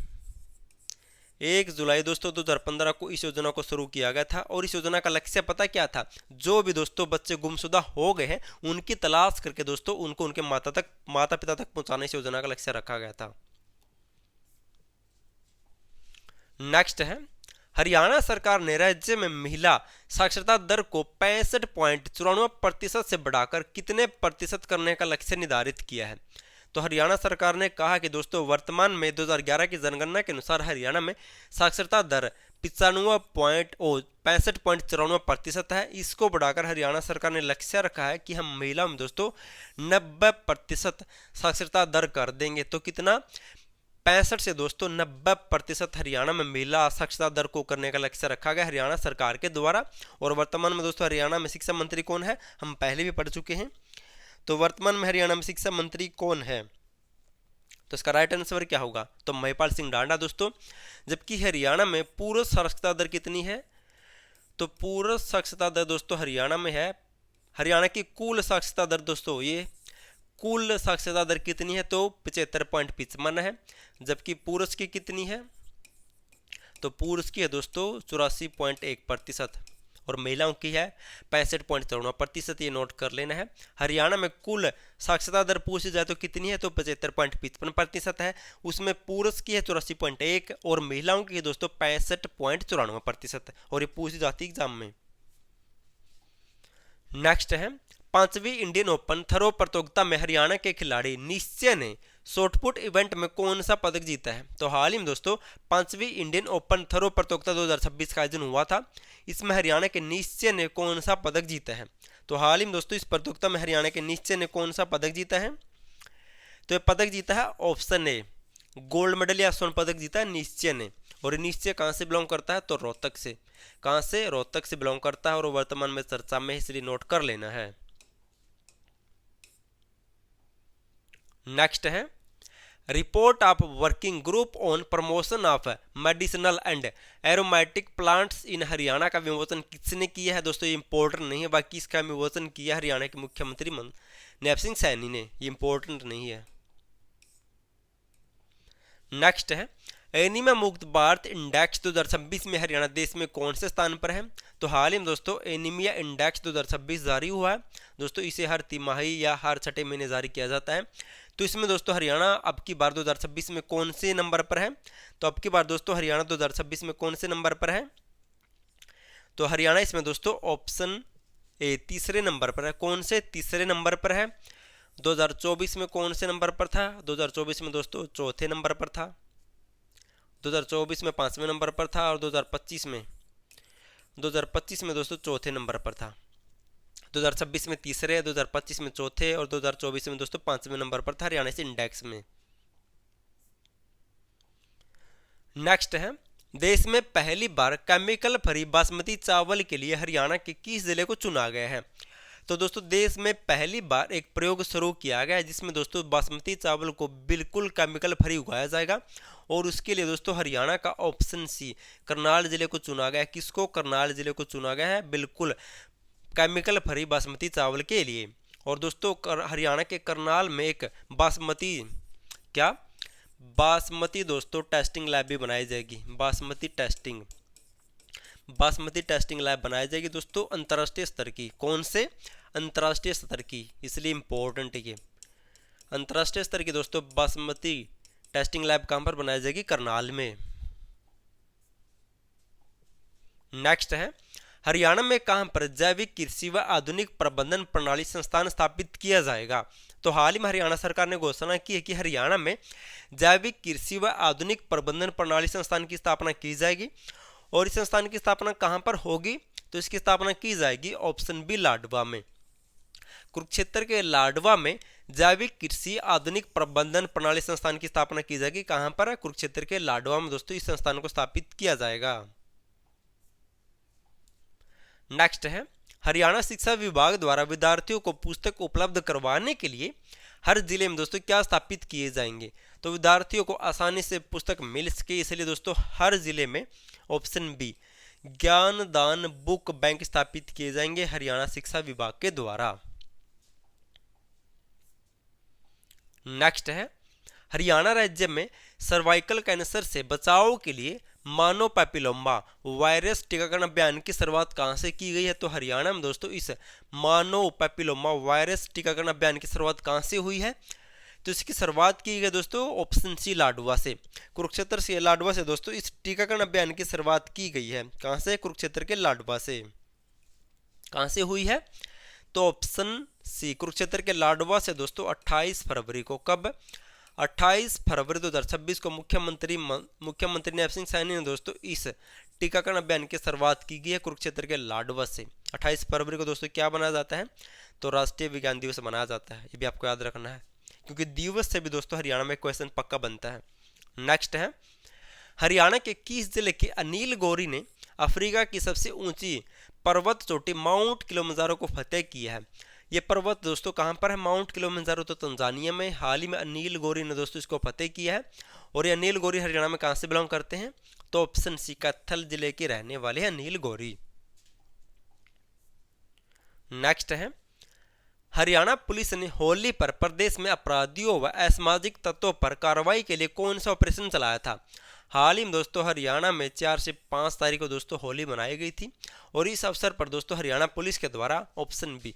Speaker 1: दोस्तों 2015 को इस योजना को शुरू किया गया था। और इस योजना का लक्ष्य पता क्या था? जो भी दोस्तों बच्चे गुमशुदा हो गए हैं उनकी तलाश करके दोस्तों उनको उनके माता पिता तक पहुंचाने इस योजना का लक्ष्य रखा गया था। नेक्स्ट है, हरियाणा सरकार ने राज्य में महिला साक्षरता दर को 65.94% से बढ़ाकर कितने प्रतिशत करने का लक्ष्य निर्धारित किया है? तो हरियाणा सरकार ने कहा कि दोस्तों वर्तमान में 2011 की जनगणना के अनुसार हरियाणा में साक्षरता दर 65.94% है। इसको बढ़ाकर हरियाणा सरकार ने लक्ष्य रखा है कि हम महिला में दोस्तों 90% साक्षरता दर कर देंगे। तो कितना? 65 से दोस्तों 90% हरियाणा में महिला साक्षरता दर को करने का लक्ष्य रखा गया हरियाणा सरकार के द्वारा। और वर्तमान में दोस्तों हरियाणा में शिक्षा मंत्री कौन है? हम पहले भी पढ़ चुके हैं। तो वर्तमान में हरियाणा में शिक्षा मंत्री कौन है? तो इसका राइट आंसर क्या होगा? तो महिपाल सिंह ढांडा दोस्तों। जबकि हरियाणा में पूर्ण साक्षरता दर कितनी है? तो पूर्ण साक्षरता दर दोस्तों हरियाणा में है, हरियाणा की कुल साक्षरता दर दोस्तों, ये कुल साक्षरता दर कितनी है? तो 75.55 है। जबकि पुरुष की कितनी है? तो पुरुष की है दोस्तों 84.1% और महिलाओं की है 65.94%। ये नोट कर लेना है। हरियाणा में कुल साक्षरता दर पूछी जाए तो कितनी है? तो 75.55% है। उसमें पुरुष की है 84.1 और महिलाओं की है दोस्तों 65.94% और ये पूछी जाती है एग्जाम में। नेक्स्ट है, 5वीं इंडियन ओपन थ्रो प्रतियोगिता में हरियाणा के खिलाड़ी निश्चय ने शॉटपुट इवेंट में कौन सा पदक जीता है? तो हाल ही में दोस्तों 5वीं इंडियन ओपन थ्रो प्रतियोगिता 2026 का आयोजन हुआ था। इसमें हरियाणा के निश्चय ने कौन सा पदक जीता है? तो हाल ही में दोस्तों इस प्रतियोगिता में हरियाणा के निश्चय ने कौन सा पदक जीता है? तो ये पदक जीता है ऑप्शन ए, गोल्ड मेडल या स्वर्ण पदक जीता है निश्चय ने। और निश्चय कहाँ से बिलोंग करता है? तो रोहतक से। कहाँ से? रोहतक से बिलोंग करता है और वर्तमान में चर्चा में, इसलिए नोट कर लेना है। नेक्स्ट है, report of working group on promotion of medicinal and aromatic plants in Haryana का विमोचन किसने किया है? दोस्तों ये इंपॉर्टेंट नहीं है, बाकी इसका विमोचन किया हरियाणा के मुख्यमंत्री नैब सिंह सैनी ने, ये इंपॉर्टेंट नहीं है। नेक्स्ट है, एनीमिया मुक्त भारत इंडेक्स 2026 में हरियाणा देश में कौन से स्थान पर है? तो हाल ही में दोस्तों एनीमिया इंडेक्स 2026 जारी हुआ है दोस्तों। इसे हर तिमाही या हर छठे महीने जारी किया जाता है। तो इसमें दोस्तों हरियाणा अब की बार 2026 में कौन से नंबर पर है? तो अब की बार दोस्तों हरियाणा 2026 में कौन से नंबर पर है? तो हरियाणा इसमें दोस्तों ऑप्शन ए तीसरे नंबर पर है। कौन से? तीसरे नंबर पर है। 2024 में कौन से नंबर पर था? 2024 में दोस्तों चौथे नंबर पर था। 2024 में 5वें नंबर पर था और 2025 में दोस्तों चौथे नंबर पर था। 2026 में तीसरे, 2025 में चौथे और 2024 में दोस्तों 5वें नंबर पर था हरियाणा से इंडेक्स में। नेक्स्ट है, देश में पहली बार केमिकल फ्री बासमती चावल के लिए हरियाणा के किस जिले को चुना गया है? तो दोस्तों देश में पहली बार एक प्रयोग शुरू किया गया है जिसमें दोस्तों बासमती चावल को बिल्कुल केमिकल फ्री उगाया जाएगा और उसके लिए दोस्तों हरियाणा का ऑप्शन सी करनाल जिले को चुना गया है। किसको? करनाल जिले को चुना गया है बिल्कुल केमिकल फ्री बासमती चावल के लिए। और दोस्तों हरियाणा के करनाल में एक बासमती दोस्तों टेस्टिंग लैब भी बनाई जाएगी। बासमती टेस्टिंग लैब बनाई जाएगी दोस्तों अंतर्राष्ट्रीय स्तर की। कौन से? अंतर्राष्ट्रीय स्तर की, इसलिए इंपॉर्टेंट है ये। अंतर्राष्ट्रीय स्तर की दोस्तों बासमती टेस्टिंग लैब कहां पर बनाई जाएगी? करनाल में। नेक्स्ट है, हरियाणा में कहां पर जैविक कृषि व आधुनिक प्रबंधन प्रणाली संस्थान स्थापित किया जाएगा? तो हाल ही में हरियाणा सरकार ने घोषणा की है कि हरियाणा में जैविक कृषि व आधुनिक प्रबंधन प्रणाली संस्थान की स्थापना की जाएगी। और इस संस्थान की स्थापना कहां पर होगी? तो इसकी स्थापना की जाएगी ऑप्शन बी लाडवा में। कुरुक्षेत्र के लाडवा में जैविक कृषि आधुनिक प्रबंधन प्रणाली संस्थान की स्थापना की जाएगी। कहां पर? कुरुक्षेत्र के लाडवा में दोस्तों इस संस्थान को स्थापित किया जाएगा। नेक्स्ट है, हरियाणा शिक्षा विभाग द्वारा विद्यार्थियों को पुस्तक उपलब्ध करवाने के लिए हर जिले में दोस्तों क्या स्थापित किए जाएंगे? तो विद्यार्थियों को आसानी से पुस्तक मिल सके इसलिए दोस्तों हर जिले में ऑप्शन बी ज्ञान दान बुक बैंक स्थापित किए जाएंगे हरियाणा शिक्षा विभाग के द्वारा। नेक्स्ट है, हरियाणा राज्य में सर्वाइकल कैंसर से बचाव के लिए मानव पैपिलोमा वायरस टीकाकरण अभियान की शुरुआत कहां से की गई है? तो हरियाणा में दोस्तों इस मानव पैपिलोमा वायरस टीकाकरण अभियान की शुरुआत कहां से हुई है? तो इसकी शुरुआत की गई दोस्तों ऑप्शन सी लाडवा से। कुरुक्षेत्र से लाडवा से दोस्तों इस टीकाकरण अभियान की शुरुआत की गई है। कहां से? कुरुक्षेत्र के लाडवा से। कहां से हुई है? तो ऑप्शन सी कुरुक्षेत्र के लाडवा से दोस्तों 28 फरवरी को। कब? 28 फरवरी 2026 को मुख्यमंत्री नैब सिंह सैनी ने दोस्तों इस टीकाकरण अभियान की शुरुआत की गई है कुरुक्षेत्र के लाडवा से। 28 फरवरी को दोस्तों क्या मनाया जाता है? तो राष्ट्रीय विज्ञान दिवस मनाया जाता है। ये भी आपको याद रखना है क्योंकि दिवस से भी दोस्तों हरियाणा में क्वेश्चन पक्का बनता है। नेक्स्ट है, हरियाणा के किस जिले के अनिल गौरी ने अफ्रीका की सबसे ऊंची पर्वत चोटी माउंट किलिमंजारो को फतेह किया है? ये पर्वत दोस्तों कहां पर है? माउंट किलिमंजारो तो तंजानिया में। हाल ही में अनिल गौरी ने दोस्तों इसको फतेह किया है। और ये अनिल गौरी हरियाणा में कहां से बिलोंग करते हैं? तो ऑप्शन सी कैथल जिले के रहने वाले हैं अनिल गौरी। नेक्स्ट है, हरियाणा पुलिस ने होली पर प्रदेश में अपराधियों व असामाजिक तत्वों पर कार्रवाई के लिए कौन सा ऑपरेशन चलाया था? हाल ही में दोस्तों हरियाणा में 4 से 5 तारीख को दोस्तों होली मनाई गई थी और इस अवसर पर दोस्तों हरियाणा पुलिस के द्वारा ऑप्शन बी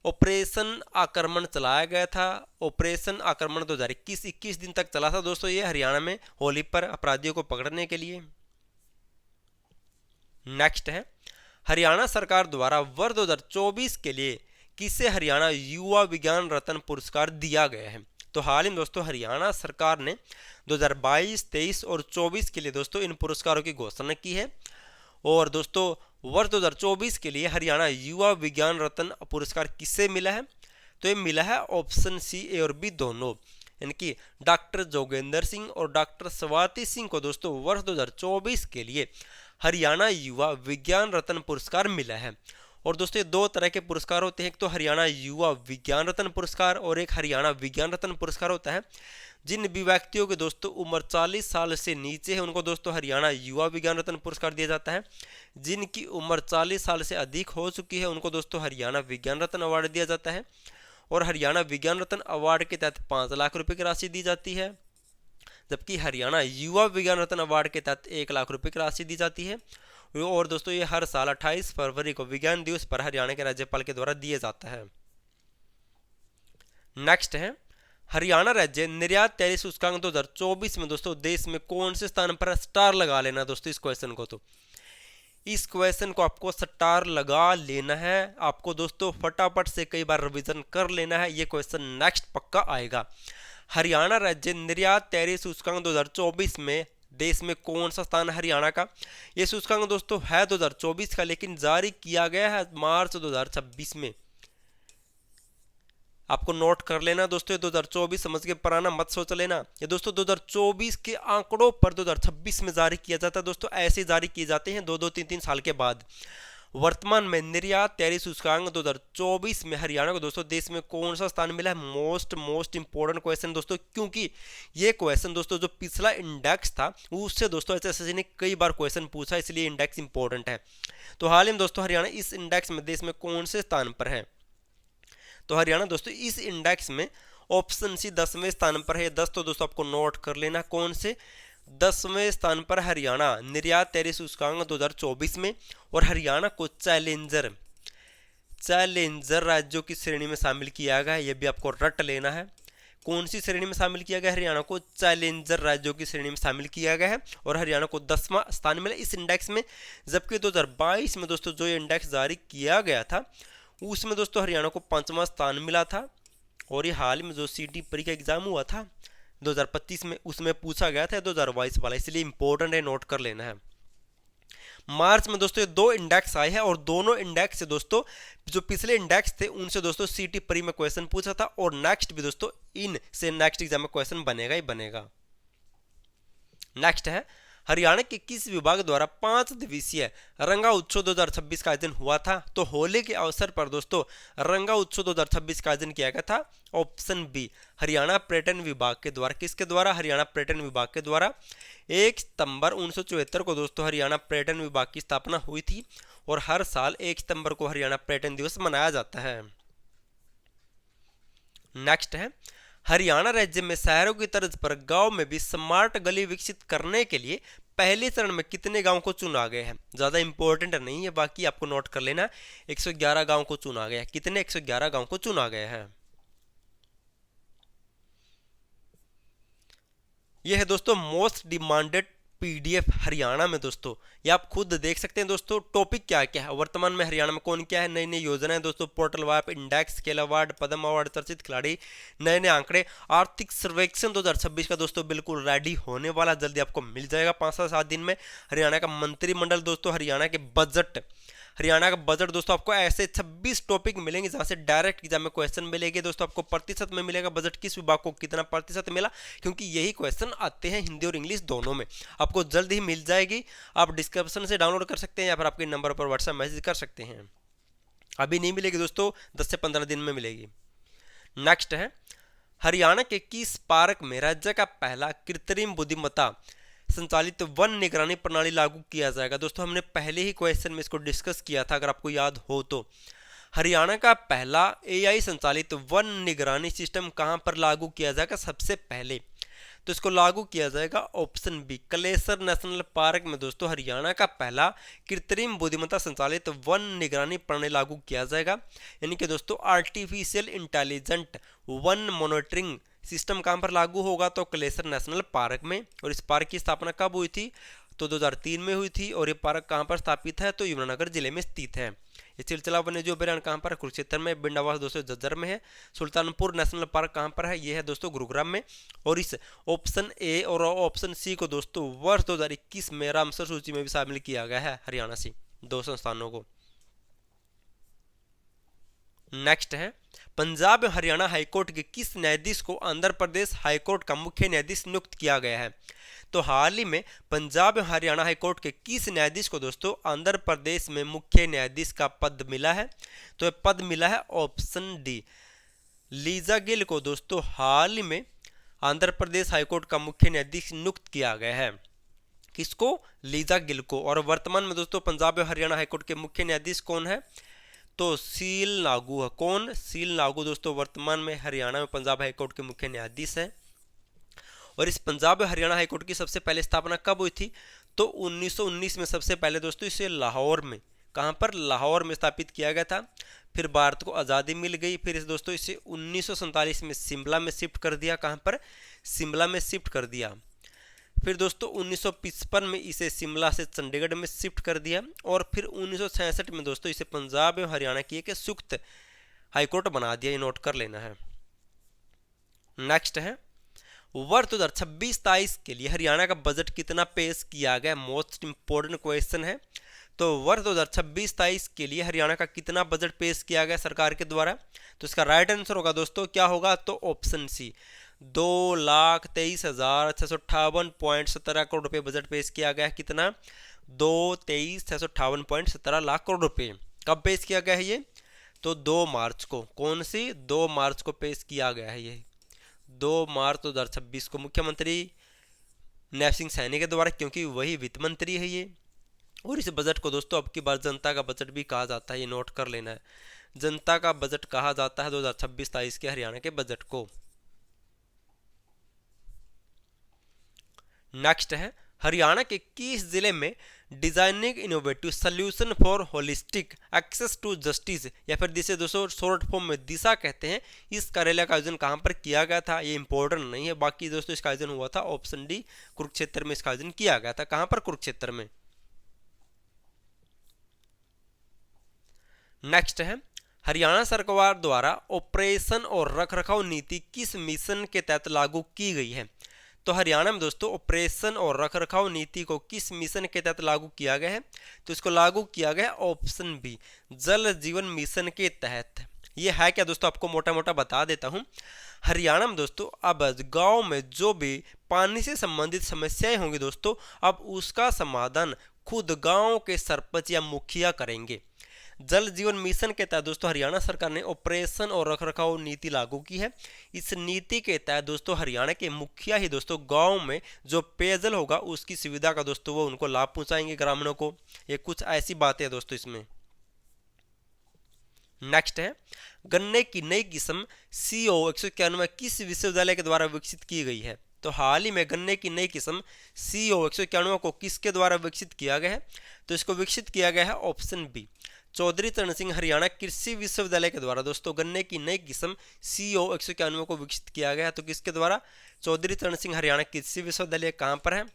Speaker 1: ऑपरेशन आक्रमण चलाया गया था। ऑपरेशन आक्रमण 2021 दिन तक चला था दोस्तों ये हरियाणा में होली पर अपराधियों को पकड़ने के लिए। नेक्स्ट है, हरियाणा सरकार द्वारा वर्ष 2024 के लिए किसे हरियाणा युवा विज्ञान रत्न पुरस्कार दिया गया है? तो हाल ही में दोस्तों हरियाणा सरकार ने 2022, 23 और 24 के लिए दोस्तों इन पुरस्कारों की घोषणा की है। और दोस्तों वर्ष 2024 के लिए हरियाणा युवा विज्ञान रत्न पुरस्कार किससे मिला है? तो ये मिला है ऑप्शन सी ए और बी दोनों, यानी कि डॉक्टर जोगेंद्र सिंह और डॉक्टर स्वाति सिंह को दोस्तों वर्ष 2024 के लिए हरियाणा युवा विज्ञान रत्न पुरस्कार मिला है। और दोस्तों ये 2 तरह के पुरस्कार होते हैं, एक तो हरियाणा युवा विज्ञान रत्न पुरस्कार और एक हरियाणा विज्ञान रत्न पुरस्कार होता है। जिन भी व्यक्तियों के दोस्तों उम्र 40 साल से नीचे है उनको दोस्तों हरियाणा युवा विज्ञान रत्न पुरस्कार दिया जाता है। जिनकी उम्र 40 साल से अधिक हो चुकी है उनको दोस्तों हरियाणा विज्ञान रत्न अवार्ड दिया जाता है। और हरियाणा विज्ञान रत्न अवार्ड के तहत 5 लाख रुपए की राशि दी जाती है, जबकि हरियाणा युवा विज्ञान रत्न अवार्ड के तहत 1 लाख रुपए की राशि दी जाती है। और दोस्तों ये हर साल 28 फरवरी को विज्ञान दिवस पर हरियाणा के राज्यपाल के द्वारा दिया जाता है। नेक्स्ट है, हरियाणा राज्य निर्यात तैयारी सूचकांक 2024 में दोस्तों देश में कौन से स्थान पर स्टार लगा लेना दोस्तों इस क्वेश्चन को। तो इस क्वेश्चन को आपको स्टार लगा लेना है, आपको दोस्तों फटाफट से कई बार रिवीजन कर लेना है, ये क्वेश्चन नेक्स्ट पक्का आएगा। हरियाणा राज्य निर्यात तैयारी सूचकांक 2024 में देश में कौन सा स्थान है हरियाणा का? ये सूचकांक दोस्तों है 2024 का, लेकिन जारी किया गया है मार्च 2026 में। आपको नोट कर लेना दोस्तों, 2024 समझ के पुराना मत सोच लेना। ये दोस्तों 2024 के आंकड़ों पर 2026 में जारी किया जाता है दोस्तों, ऐसे जारी किए जाते हैं 2-2, 3-3 साल के बाद। वर्तमान में निर्यात तैयारी सूचकांक 2024 में हरियाणा को दोस्तों देश में कौन सा स्थान मिला है? मोस्ट इंपोर्टेंट क्वेश्चन दोस्तों, क्योंकि ये क्वेश्चन दोस्तों जो पिछला इंडेक्स था उससे दोस्तों एचएसएससी ने कई बार क्वेश्चन पूछा, इसलिए इंडेक्स इंपॉर्टेंट है। तो हाल ही में दोस्तों हरियाणा इस इंडेक्स में देश में कौन से स्थान पर है? तो हरियाणा दोस्तों इस इंडेक्स में ऑप्शन सी 10वें स्थान पर है। 10 तो दोस्तों आपको नोट कर लेना, कौन से 10वें स्थान पर हरियाणा निर्यात तैयारी सूचकांक 2024 में। और हरियाणा को चैलेंजर राज्यों की श्रेणी में शामिल किया गया है, यह भी आपको रट लेना है। कौन सी श्रेणी में शामिल किया गया? हरियाणा को चैलेंजर राज्यों की श्रेणी में शामिल किया गया है और हरियाणा को 10वां स्थान मिला इस इंडेक्स में। जबकि 2022 में दोस्तों जो ये इंडेक्स जारी किया गया था उसमें दोस्तों हरियाणा को 5वां स्थान मिला था। और ये हाल में जो सीटी परी का एग्जाम हुआ था 2025 में, उसमें पूछा गया था 2022 वाला, इसलिए इंपॉर्टेंट है, नोट कर लेना है। मार्च में दोस्तों ये 2 इंडेक्स आए हैं और दोनों इंडेक्स से दोस्तों जो पिछले इंडेक्स थे उनसे दोस्तों सीटी परी में क्वेश्चन पूछा था और नेक्स्ट भी दोस्तों इन से नेक्स्ट एग्जाम में क्वेश्चन बनेगा ही बनेगा। नेक्स्ट है हरियाणा के किस विभाग द्वारा 5 दिवसीय रंगा उत्सव 2026 का आयोजन हुआ था? तो होली के अवसर पर दोस्तों रंगा उत्सव 2026 का आयोजन किया गया था। ऑप्शन बी हरियाणा पर्यटन विभाग के द्वारा। किसके द्वारा? हरियाणा पर्यटन विभाग के द्वारा। 1 सितंबर 1974 को दोस्तों हरियाणा पर्यटन विभाग की स्थापना हुई थी और हर साल 1 सितंबर को हरियाणा पर्यटन दिवस मनाया जाता है। नेक्स्ट है हरियाणा राज्य में शहरों की तर्ज पर गांव में भी स्मार्ट गली विकसित करने के लिए पहले चरण में कितने गांव को चुना गया है? ज्यादा इंपॉर्टेंट नहीं है, बाकी आपको नोट कर लेना। 111 गांव को चुना गया है। कितने? 111 गांव को चुना गया है। यह है दोस्तों मोस्ट डिमांडेड पीडीएफ हरियाणा में दोस्तों, ये आप खुद देख सकते हैं दोस्तों। टॉपिक क्या क्या है वर्तमान में हरियाणा में, कौन क्या है, नई नई योजनाएं दोस्तों, पोर्टल वाइप index, scale award, Padma award, चर्चित खिलाड़ी, नए नए आंकड़े, आर्थिक सर्वेक्षण 2026 का दोस्तों बिल्कुल रेडी होने वाला, जल्दी आपको मिल जाएगा 5 से 7 दिन में। हरियाणा का मंत्रिमंडल दोस्तों, हरियाणा के बजट, हरियाणा का बजट दोस्तों, आपको ऐसे 26 टॉपिक मिलेंगे जहां से डायरेक्ट एग्जाम में क्वेश्चन मिलेंगे दोस्तों। आपको प्रतिशत में मिलेगा बजट, किस विभाग को कितना प्रतिशत मिला, क्योंकि यही क्वेश्चन आते हैं हिंदी और इंग्लिश दोनों में। आपको जल्द ही मिल जाएगी, आप डिस्क्रिप्शन से डाउनलोड कर सकते हैं या फिर आपके नंबर पर व्हाट्सएप मैसेज कर सकते हैं। अभी नहीं मिलेगी दोस्तों, 10 से 15 दिन में मिलेगी। नेक्स्ट है हरियाणा के किस पार्क में राज्य का पहला कृत्रिम बुद्धिमत्ता संचालित वन निगरानी प्रणाली लागू किया जाएगा? दोस्तों हमने पहले ही क्वेश्चन में इसको डिस्कस किया था, अगर आपको याद हो तो। हरियाणा का पहला एआई संचालित वन निगरानी सिस्टम कहां पर लागू किया जाएगा सबसे पहले? तो इसको लागू किया जाएगा option B Kalesar national park में दोस्तों हरियाणा का पहला कृत्रिम बुद्धिमत्ता संचालित वन निगरानी प्रणाली लागू किया जाएगा। यानी कि दोस्तों artificial intelligent one monitoring system कहां पर लागू होगा? तो कलेसर नेशनल पार्क में। और इस पार्क की स्थापना कब हुई थी? तो 2003 में हुई थी। और ये पार्क कहां पर स्थापित है? तो यमुनानगर जिले में स्थित है। ये चिलचला वन्यजीव अभयारण्य कहां पर है? कुरुक्षेत्र में। बिंडावास दोस्तों झज्जर में है। सुल्तानपुर नेशनल पार्क कहां पर है? ये है दोस्तों गुरुग्राम में। और इस ऑप्शन ए और ऑप्शन सी को दोस्तों वर्ष 2021 में रामसर सूची में भी शामिल किया गया है हरियाणा से 2 संस्थानों को। नेक्स्ट है पंजाब एवं हरियाणा हाईकोर्ट के किस न्यायाधीश को आंध्र प्रदेश हाईकोर्ट का मुख्य न्यायाधीश नियुक्त किया गया है? तो हाल ही में पंजाब एवं हरियाणा हाईकोर्ट के किस न्यायाधीश को दोस्तों आंध्र प्रदेश में मुख्य न्यायाधीश का पद मिला है? तो यह पद मिला है ऑप्शन डी लीजा गिल को दोस्तों हाल ही में आंध्र प्रदेश हाईकोर्ट का मुख्य न्यायाधीश नियुक्त किया गया है। किसको? लीजा गिल को। और वर्तमान में दोस्तों पंजाब एवं हरियाणा हाईकोर्ट के मुख्य न्यायाधीश कौन है? तो सील नागू है। कौन? सील नागू दोस्तों वर्तमान में हरियाणा में पंजाब हाईकोर्ट के मुख्य न्यायाधीश है। और इस पंजाब और हरियाणा हाईकोर्ट की सबसे पहले स्थापना कब हुई थी? तो 1919 में सबसे पहले दोस्तों इसे लाहौर में, कहां पर? लाहौर में स्थापित किया गया था। फिर भारत को आज़ादी मिल गई, फिर इस दोस्तों इसे 1947 में शिमला में शिफ्ट कर दिया। कहां पर? शिमला में शिफ्ट कर दिया। फिर दोस्तों 1955 में इसे शिमला से चंडीगढ़ में शिफ्ट कर दिया। और फिर 1966 में दोस्तों इसे पंजाब एवं हरियाणा की एक संयुक्त हाईकोर्ट बना दिया। ये नोट कर लेना है। नेक्स्ट है वर्ष 2026-27 के लिए हरियाणा का बजट कितना पेश किया गया? मोस्ट इंपोर्टेंट क्वेश्चन है। तो वर्ष 2026-27 के लिए हरियाणा का कितना बजट पेश किया गया सरकार के द्वारा? तो इसका राइट आंसर होगा दोस्तों, क्या होगा? तो ऑप्शन सी 2,23,658.17 करोड़ रुपए बजट पेश किया गया। कितना? 2,23,658.17 लाख करोड़ रुपए। कब पेश किया गया है ये? तो 2 मार्च को। कौन सी? 2 मार्च को पेश किया गया है ये, 2 मार्च 2026 को मुख्यमंत्री नैब सिंह सैनी के द्वारा, क्योंकि वही वित्त मंत्री है ये। और इस बजट को दोस्तों अब की बार जनता का बजट भी कहा जाता है, ये नोट कर लेना है। जनता का बजट कहा जाता है 2026-27 के हरियाणा के बजट को। नेक्स्ट है हरियाणा के किस जिले में designing innovative solution for holistic access to justice, या फिर जिसे दोस्तों शॉर्ट फॉर्म में दिशा कहते हैं, इस कार्यालय का आयोजन कहाँ पर किया गया था, ये इंपॉर्टेंट नहीं है। बाकी दोस्तों इसका आयोजन हुआ था ऑप्शन डी कुरुक्षेत्र में इसका आयोजन किया गया था। कहाँ पर? कुरुक्षेत्र में। नेक्स्ट है हरियाणा सरकार द्वारा ऑपरेशन और रखरखाव नीति किस मिशन के तहत लागू की गई है? तो हरियाणा में दोस्तों ऑपरेशन और रखरखाव नीति को किस मिशन के तहत लागू किया गया है? तो इसको लागू किया गया ऑप्शन बी जल जीवन मिशन के तहत। ये है क्या दोस्तों, आपको मोटा मोटा बता देता हूँ। हरियाणा में दोस्तों अब गांव में जो भी पानी से संबंधित समस्याएं होंगी दोस्तों, अब उसका समाधान खुद गांव के सरपंच या मुखिया करेंगे। जल जीवन मिशन के तहत दोस्तों हरियाणा सरकार ने ऑपरेशन और रखरखाव नीति लागू की है। इस नीति के तहत दोस्तों हरियाणा के मुखिया ही दोस्तों गांव में जो पेयजल होगा उसकी सुविधा का दोस्तों वो उनको लाभ पहुंचाएंगे ग्रामीणों को। ये कुछ ऐसी बातें हैं दोस्तों इसमें। नेक्स्ट है गन्ने की नई किस्म CO 191 किस विश्वविद्यालय के द्वारा विकसित की गई है? तो हाल ही में गन्ने की नई किस्म CO 191 को किसके द्वारा विकसित किया गया है? तो इसको विकसित किया गया है ऑप्शन बी चौधरी चरण सिंह हरियाणा कृषि विश्वविद्यालय के द्वारा। दोस्तों गन्ने की नई किस्म CO 191 को विकसित किया गया है, तो किसके द्वारा? चौधरी चरण सिंह हरियाणा कृषि विश्वविद्यालय। कहाँ पर है?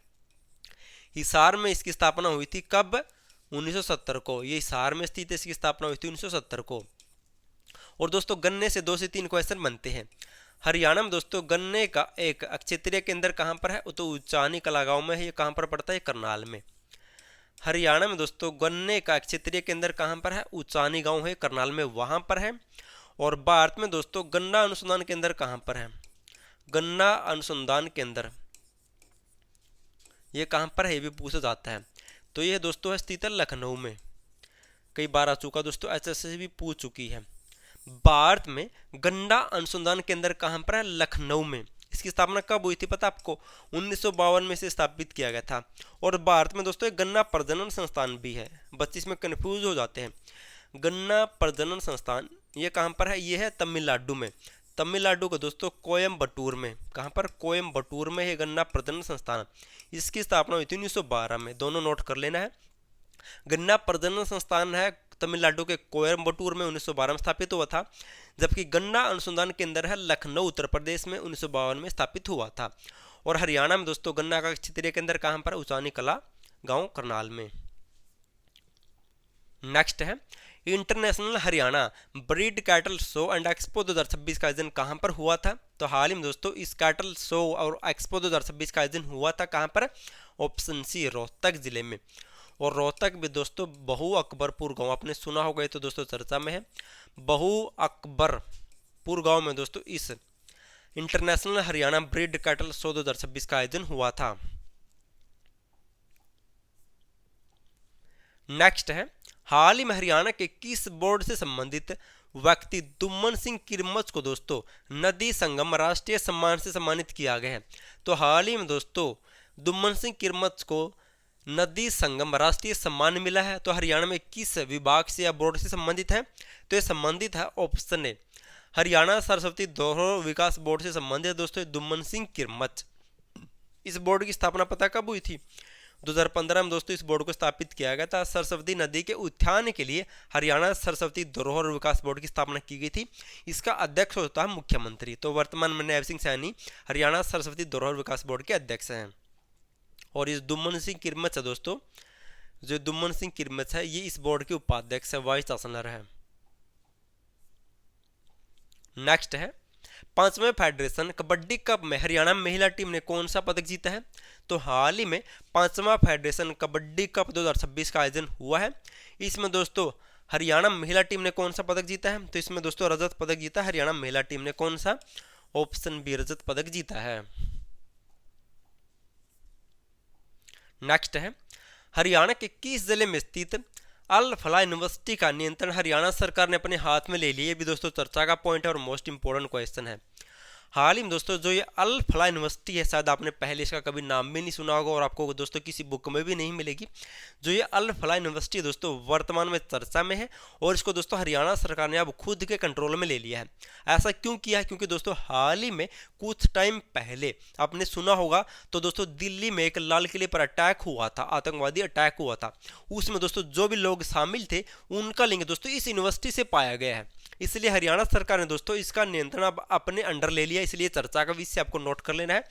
Speaker 1: हिसार में इसकी स्थापना हुई थी। कब? 1970 को। ये हिसार में स्थित है, इसकी स्थापना हुई थी 1970 को। और दोस्तों गन्ने से 2 से 3 क्वेश्चन बनते हैं। हरियाणा में दोस्तों गन्ने का एक क्षेत्रीय केंद्र कहाँ पर है? तो उचानी कला गाँव में है। ये कहाँ पर पड़ता है? करनाल में। हरियाणा में दोस्तों गन्ने का क्षेत्रीय केंद्र कहाँ पर है? उचानी गांव है, करनाल में, वहां पर है। और भारत में दोस्तों गन्ना अनुसंधान केंद्र कहाँ पर है? गन्ना अनुसंधान केंद्र ये कहाँ पर है? ये भी पूछा जाता है। तो ये दोस्तों है स्थित है लखनऊ में। कई बार आ चुका दोस्तों, SSC भी पूछ चुकी है। भारत में गन्ना अनुसंधान केंद्र कहाँ पर है? लखनऊ में। इसकी स्थापना कब हुई थी पता आपको? 1952 में से स्थापित किया गया था। और भारत में दोस्तों एक गन्ना प्रजनन संस्थान भी है। बच्चे इसमें कंफ्यूज हो जाते हैं। गन्ना प्रजनन संस्थान ये कहाँ पर है? ये है तमिलनाडु में। तमिलनाडु का दोस्तों कोयम्बटूर में। कहाँ पर? कोयम्बटूर में है गन्ना प्रजनन संस्थान। इसकी स्थापना हुई थी 1912 में। दोनों नोट कर लेना है। गन्ना प्रजनन संस्थान है तमिलनाडु के कोयम्बटूर में 1912 में स्थापित हुआ था, जबकि गन्ना अनुसंधान केंद्र है लखनऊ उत्तर प्रदेश में 1952 में स्थापित हुआ था। और हरियाणा में दोस्तों गन्ना का क्षेत्रीय केंद्र कहाँ पर? उचानी कला गांव, करनाल में। नेक्स्ट है international Haryana breed cattle show and expo 2026 का आयोजन कहाँ पर हुआ था? तो हाल ही में दोस्तों इस कैटल शो और एक्सपो 2026 का आयोजन हुआ था। कहाँ पर? ऑप्शन सी रोहतक जिले में। और रोहतक भी दोस्तों बहु अकबरपुर गांव, आपने सुना होगा, तो दोस्तों चर्चा में है। बहु अकबरपुर गांव में दोस्तों इस international Haryana breed cattle show 2026 का आयोजन हुआ था। नेक्स्ट है हाल ही में हरियाणा के किस बोर्ड से संबंधित व्यक्ति दुम्मन सिंह किरमच को दोस्तों नदी संगम राष्ट्रीय सम्मान से सम्मानित किया गया है? तो हाल ही में दोस्तों दुम्मन सिंह किरमच को नदी संगम राष्ट्रीय सम्मान मिला है। तो हरियाणा में किस विभाग से या बोर्ड से संबंधित है? तो ये संबंधित है ऑप्शन ए हरियाणा सरस्वती धरोहर विकास बोर्ड से संबंधित है दोस्तों दुम्मन सिंह किरमच। इस बोर्ड की स्थापना पता कब हुई थी? 2015 में दोस्तों इस बोर्ड को स्थापित किया गया था। सरस्वती नदी के उत्थान के लिए हरियाणा सरस्वती धरोहर विकास बोर्ड की स्थापना की गई थी। इसका अध्यक्ष होता है मुख्यमंत्री। तो वर्तमान में नैब सिंह सैनी हरियाणा सरस्वती धरोहर विकास बोर्ड के अध्यक्ष हैं। और इस दुम्मन सिंह किरमच है दोस्तों, जो दुम्मन सिंह किरमच है ये इस बोर्ड के उपाध्यक्ष है, वाइस चांसलर है। नेक्स्ट है 5वें फेडरेशन कबड्डी कप में हरियाणा महिला टीम ने कौन सा पदक जीता है? तो हाल ही में 5वां फेडरेशन कबड्डी कप 2026 का आयोजन हुआ है। इसमें दोस्तों हरियाणा महिला टीम ने कौन सा पदक जीता है? तो इसमें दोस्तों रजत पदक जीता है हरियाणा महिला टीम ने। कौन सा? ऑप्शन बी रजत पदक जीता है। नेक्स्ट है हरियाणा के किस जिले में स्थित अल फला यूनिवर्सिटी का नियंत्रण हरियाणा सरकार ने अपने हाथ में ले लिया? ये भी दोस्तों चर्चा का पॉइंट है और मोस्ट इंपोर्टेंट क्वेश्चन है। हाल ही में दोस्तों जो ये अल फलाह यूनिवर्सिटी है, शायद आपने पहले इसका कभी नाम भी नहीं सुना होगा और आपको दोस्तों किसी बुक में भी नहीं मिलेगी। जो ये अल फलाह यूनिवर्सिटी है दोस्तों वर्तमान में चर्चा में है और इसको दोस्तों हरियाणा सरकार ने अब खुद के कंट्रोल में ले लिया है। ऐसा क्यों किया है? क्योंकि दोस्तों हाल ही में कुछ टाइम पहले आपने सुना होगा तो दोस्तों दिल्ली में एक लाल किले पर अटैक हुआ था, आतंकवादी अटैक हुआ था। उसमें दोस्तों जो भी लोग शामिल थे उनका लिंक दोस्तों इस यूनिवर्सिटी से पाया गया है। इसलिए हरियाणा सरकार ने दोस्तों इसका नियंत्रण अब अपने अंडर ले लिया, इसलिए चर्चा का विषय आपको नोट कर लेना है।